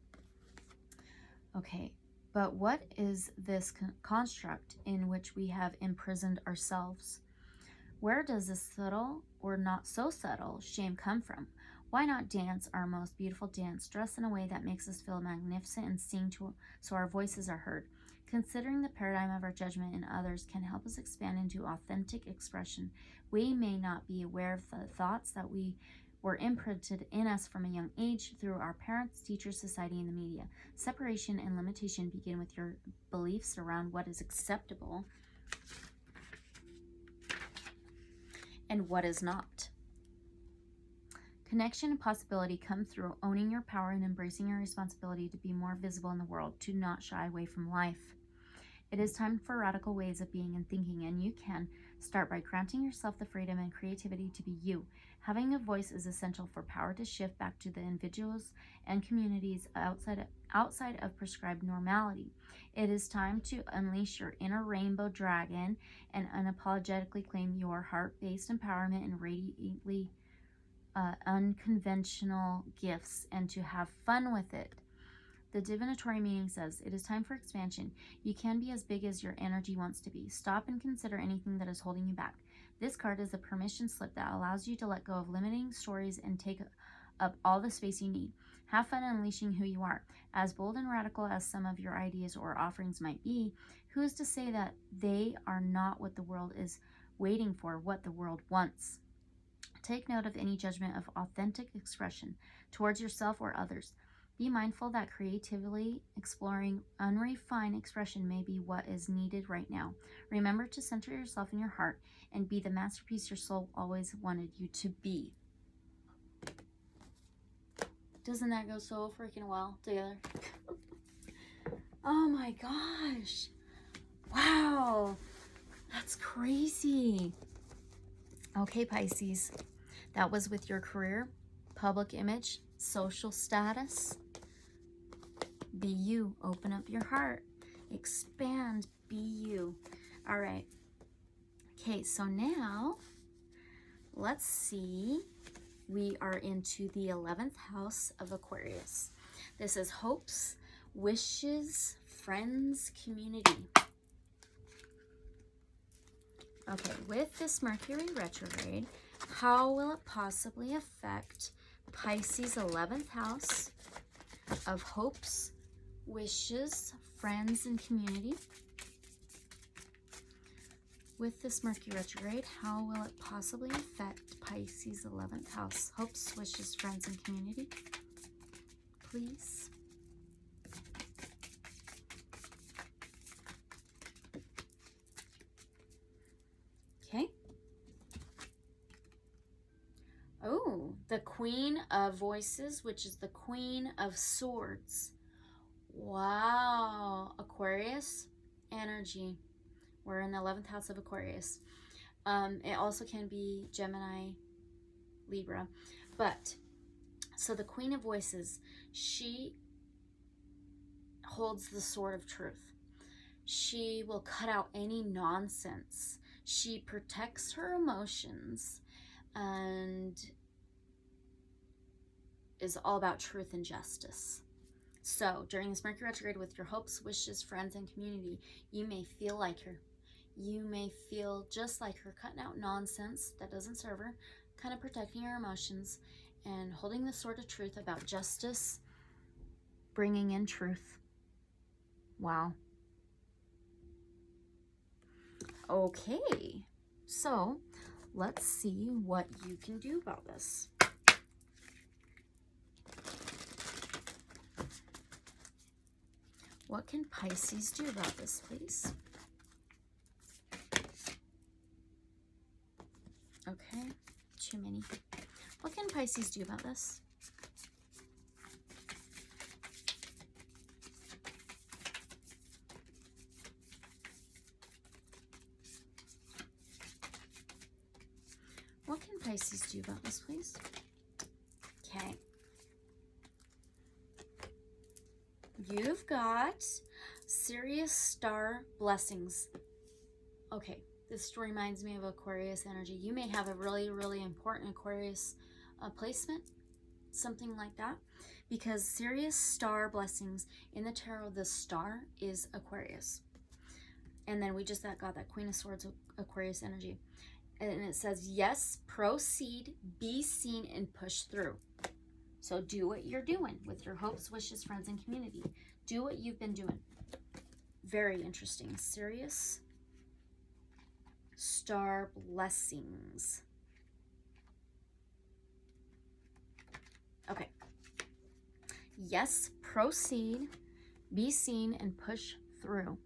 Okay, but what is this construct in which we have imprisoned ourselves? Where does this subtle or not so subtle shame come from? Why not dance our most beautiful dance, dress in a way that makes us feel magnificent and sing so our voices are heard? Considering the paradigm of our judgment in others can help us expand into authentic expression. We may not be aware of the thoughts that we were imprinted in us from a young age through our parents, teachers, society, and the media. Separation and limitation begin with your beliefs around what is acceptable and what is not. Connection and possibility come through owning your power and embracing your responsibility to be more visible in the world, to not shy away from life. It is time for radical ways of being and thinking, and you can start by granting yourself the freedom and creativity to be you. Having a voice is essential for power to shift back to the individuals and communities outside of prescribed normality. It is time to unleash your inner rainbow dragon and unapologetically claim your heart-based empowerment and radiantly unconventional gifts, and to have fun with it. The divinatory meaning says, it is time for expansion. You can be as big as your energy wants to be. Stop and consider anything that is holding you back. This card is a permission slip that allows you to let go of limiting stories and take up all the space you need. Have fun unleashing who you are. As bold and radical as some of your ideas or offerings might be, who is to say that they are not what the world is waiting for, what the world wants? Take note of any judgment of authentic expression towards yourself or others. Be mindful that creatively exploring unrefined expression may be what is needed right now. Remember to center yourself in your heart and be the masterpiece your soul always wanted you to be. Doesn't that go so freaking well together? Oh my gosh. Wow. That's crazy. Okay, Pisces. That was with your career, public image, social status. Be you. Open up your heart. Expand. Be you. All right. Okay, so now let's see. We are into the 11th house of Aquarius. This is hopes, wishes, friends, community. Okay, with this Mercury retrograde, how will it possibly affect Pisces' 11th house of hopes, wishes, friends, and community? With this Mercury retrograde, how will it possibly affect Pisces' 11th house? Hopes, wishes, friends, and community. Please. Okay. Oh, the Queen of Voices, which is the Queen of Swords. Wow. Aquarius energy. We're in the 11th house of Aquarius. It also can be Gemini, Libra. But, so the Queen of Voices, she holds the sword of truth. She will cut out any nonsense. She protects her emotions and is all about truth and justice. So, during this Mercury retrograde with your hopes, wishes, friends, and community, you may feel like her. You may feel just like her, cutting out nonsense that doesn't serve her, kind of protecting her emotions, and holding the sword of truth about justice, bringing in truth. Wow. Okay, so let's see what you can do about this. What can Pisces do about this, please? Okay, too many. What can Pisces do about this? What can Pisces do about this, please? Okay. You've got Sirius star blessings. Okay. This reminds me of Aquarius energy. You may have a really, really important Aquarius placement, something like that, because Sirius star blessings in the tarot, the star is Aquarius. And then we just got that Queen of Swords Aquarius energy. And it says, yes, proceed, be seen, and push through. So do what you're doing with your hopes, wishes, friends, and community. Do what you've been doing. Very interesting. Sirius star blessings. Okay. Yes, proceed, be seen, and push through.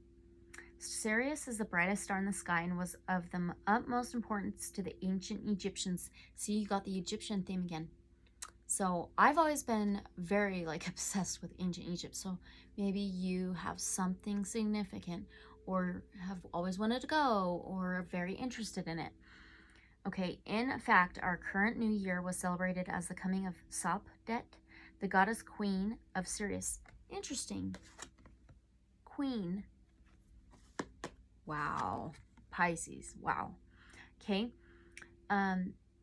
Sirius is the brightest star in the sky and was of the utmost importance to the ancient Egyptians. See, you got the Egyptian theme again. So I've always been very obsessed with ancient Egypt. So maybe you have something significant or have always wanted to go or are very interested in it. Okay, in fact, our current new year was celebrated as the coming of Sopdet, the goddess queen of Sirius. Interesting. Queen. Wow. Pisces. Wow. Okay.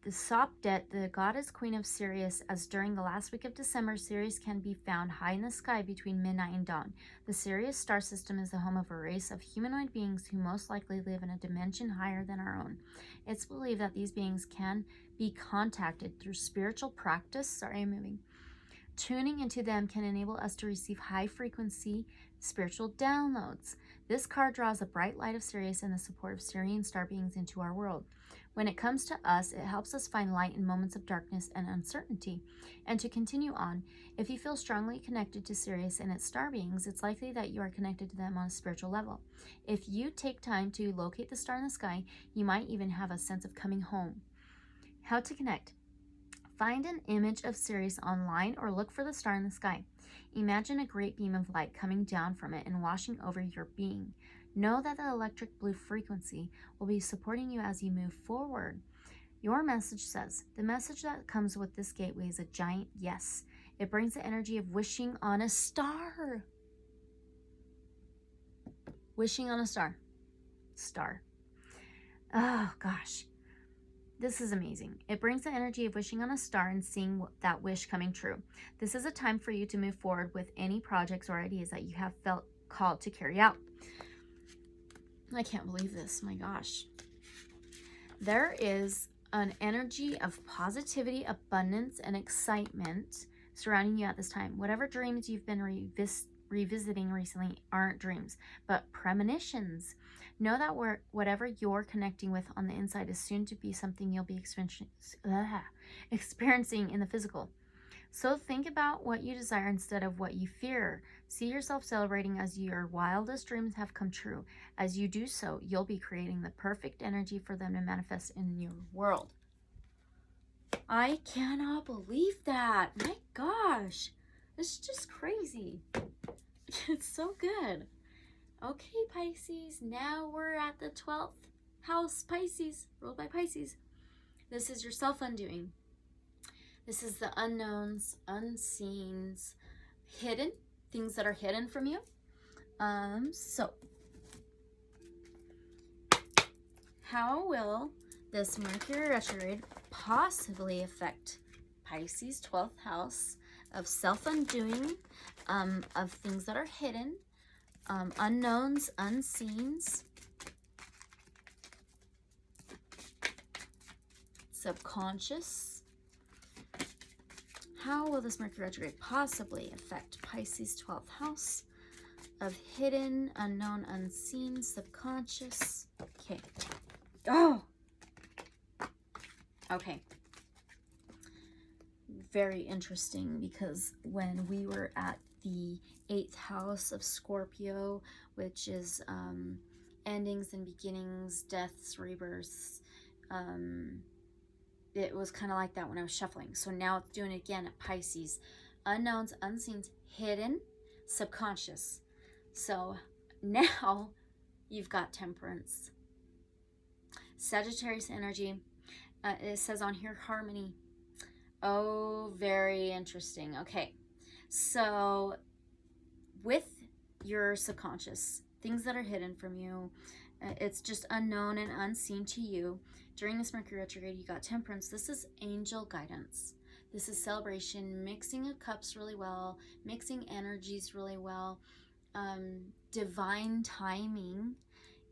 The Sopdet, the goddess queen of Sirius, as during the last week of December, Sirius can be found high in the sky between midnight and dawn. The Sirius star system is the home of a race of humanoid beings who most likely live in a dimension higher than our own. It's believed that these beings can be contacted through spiritual practice. Tuning into them can enable us to receive high frequency spiritual downloads. This card draws a bright light of Sirius and the support of Sirian star beings into our world. When it comes to us, it helps us find light in moments of darkness and uncertainty. And to continue on, if you feel strongly connected to Sirius and its star beings, it's likely that you are connected to them on a spiritual level. If you take time to locate the star in the sky, you might even have a sense of coming home. How to connect. Find an image of Sirius online or look for the star in the sky. Imagine a great beam of light coming down from it and washing over your being. Know that the electric blue frequency will be supporting you as you move forward. Your message says, the message that comes with this gateway is a giant yes. It brings the energy of wishing on a star. Wishing on a star. Star. Oh, gosh. This is amazing. It brings the energy of wishing on a star and seeing that wish coming true. This is a time for you to move forward with any projects or ideas that you have felt called to carry out. I can't believe this. My gosh. There is an energy of positivity, abundance, and excitement surrounding you at this time. Whatever dreams you've been revisiting recently aren't dreams, but premonitions. Know that whatever you're connecting with on the inside is soon to be something you'll be experiencing in the physical. So think about what you desire instead of what you fear. See yourself celebrating as your wildest dreams have come true. As you do so, you'll be creating the perfect energy for them to manifest in your world. I cannot believe that. My gosh. It's just crazy. It's so good. Okay, Pisces. Now we're at the 12th house, Pisces, ruled by Pisces. This is your self-undoing. This is the unknowns, unseens, hidden, things that are hidden from you. So, how will this Mercury retrograde possibly affect Pisces' 12th house of self-undoing, of things that are hidden, unknowns, unseens, subconscious? How will this Mercury retrograde possibly affect Pisces' 12th house of hidden, unknown, unseen, subconscious? Okay. Oh! Okay. Very interesting, because when we were at the 8th house of Scorpio, which is endings and beginnings, deaths, rebirths, it was kind of like that when I was shuffling. So now it's doing it again at Pisces. Unknowns, unseens, hidden, subconscious. So now you've got Temperance. Sagittarius energy. It says on here harmony. Oh, very interesting. Okay. So with your subconscious, things that are hidden from you, it's just unknown and unseen to you. During this Mercury retrograde, you got Temperance. This is angel guidance. This is celebration, mixing of cups really well, mixing energies really well, divine timing.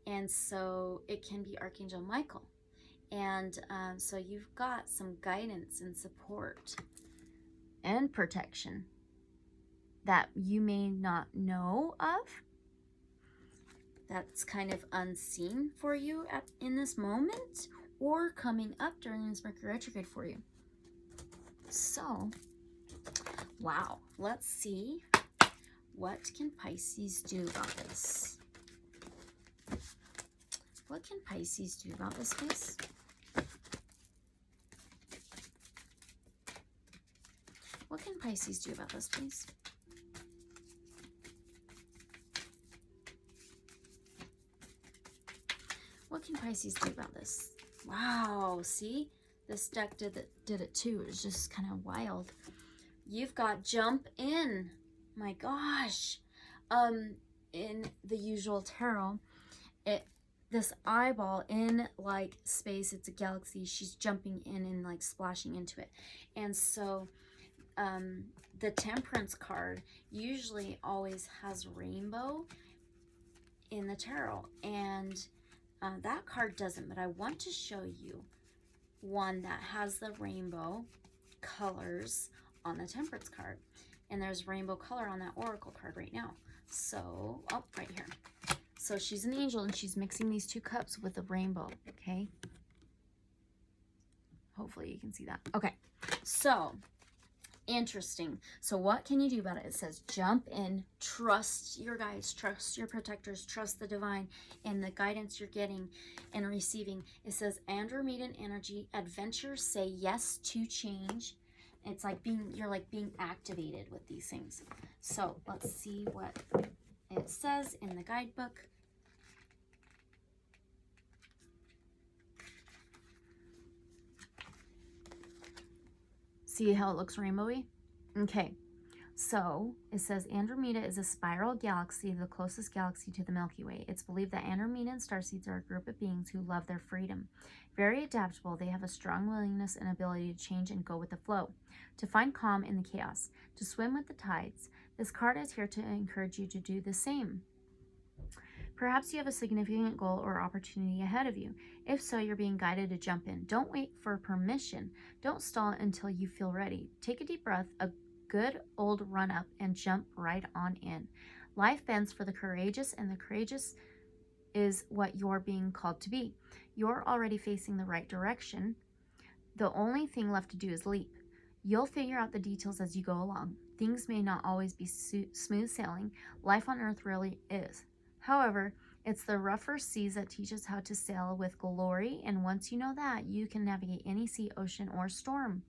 And so it can be Archangel Michael. And so you've got some guidance and support and protection that you may not know of. That's kind of unseen for you in this moment, or coming up during this Mercury retrograde for you. So, wow. Let's see, what can Pisces do about this? What can Pisces do about this, please? What can Pisces do about this, please? What can Pisces do about this? Wow, see? This deck did it too. It was just kind of wild. You've got jump in. My gosh. In the usual tarot, this eyeball in like space, it's a galaxy. She's jumping in and like splashing into it. And so the Temperance card usually always has rainbow in the tarot, and that card doesn't, but I want to show you one that has the rainbow colors on the Temperance card. And there's rainbow color on that Oracle card right now. So, oh, right here. So she's an angel, and she's mixing these 2 cups with a rainbow, okay? Hopefully you can see that. Okay, so interesting. So what can you do about it? It says jump in, trust your guides, trust your protectors, trust the divine and the guidance you're getting and receiving. It says Andromedan energy, adventures, say yes to change. It's like you're like being activated with these things. So let's see what it says in the guidebook. See how it looks rainbowy? Okay, so it says Andromeda is a spiral galaxy, the closest galaxy to the Milky Way. It's believed that Andromedan starseeds are a group of beings who love their freedom. Very adaptable, they have a strong willingness and ability to change and go with the flow, to find calm in the chaos, to swim with the tides. This card is here to encourage you to do the same. Perhaps you have a significant goal or opportunity ahead of you. If so, you're being guided to jump in. Don't wait for permission. Don't stall until you feel ready. Take a deep breath, a good old run up, and jump right on in. Life bends for the courageous, and the courageous is what you're being called to be. You're already facing the right direction. The only thing left to do is leap. You'll figure out the details as you go along. Things may not always be smooth sailing. Life on Earth really is. However, it's the rougher seas that teach us how to sail with glory, and once you know that, you can navigate any sea, ocean, or storm.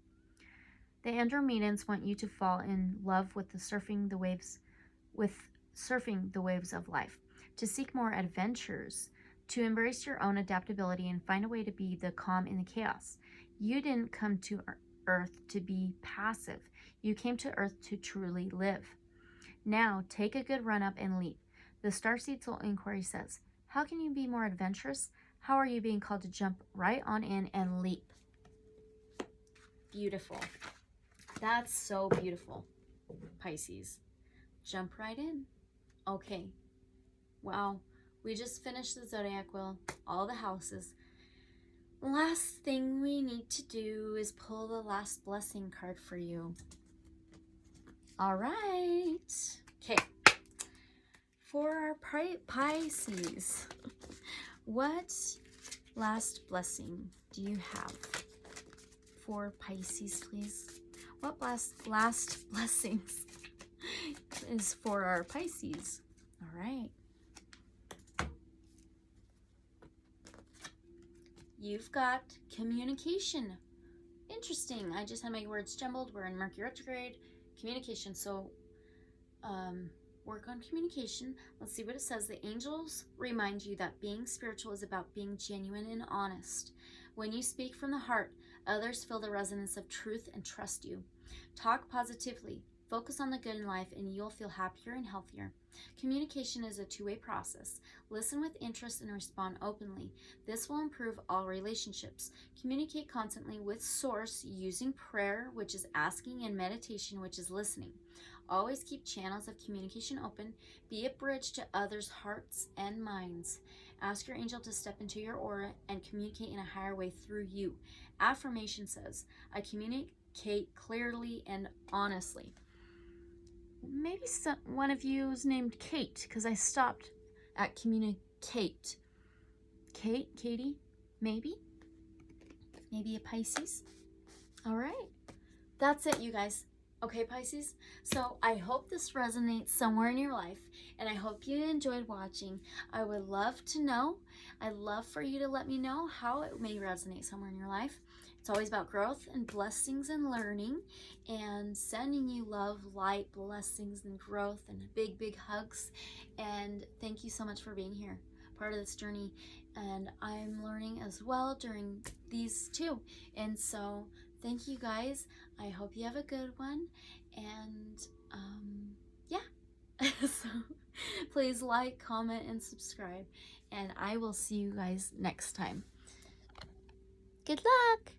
The Andromedans want you to fall in love with surfing the waves of life, to seek more adventures, to embrace your own adaptability and find a way to be the calm in the chaos. You didn't come to Earth to be passive. You came to Earth to truly live. Now, take a good run up and leap. The Starseed Soul Inquiry says, how can you be more adventurous? How are you being called to jump right on in and leap? Beautiful. That's so beautiful, Pisces. Jump right in. Okay. Wow. We just finished the zodiac wheel, all the houses. Last thing we need to do is pull the last blessing card for you. All right. Okay. For our Pisces, what last blessing do you have for Pisces, please? What last blessings is for our Pisces? All right. You've got communication. Interesting. I just had my words jumbled. We're in Mercury Retrograde. Communication. So, work on communication. Let's see what it says. The angels remind you that being spiritual is about being genuine and honest. When you speak from the heart, others feel the resonance of truth and trust you. Talk positively. Focus on the good in life and you'll feel happier and healthier. Communication is a two-way process. Listen with interest and respond openly. This will improve all relationships. Communicate constantly with Source using prayer, which is asking, and meditation, which is listening. Always keep channels of communication open. Be a bridge to others' hearts and minds. Ask your angel to step into your aura and communicate in a higher way through you. Affirmation says, I communicate clearly and honestly. Maybe one of you is named Kate, because I stopped at communicate. Katie, maybe a Pisces. All right, that's it, you guys. Okay, Pisces, so I hope this resonates somewhere in your life, and I hope you enjoyed watching. I would love to know. I'd love for you to let me know how it may resonate somewhere in your life. It's always about growth and blessings and learning, and sending you love, light, blessings, and growth, and big, big hugs. And thank you so much for being here, part of this journey. And I'm learning as well during these too. And so thank you guys. I hope you have a good one. And yeah. So please like, comment, and subscribe. And I will see you guys next time. Good luck.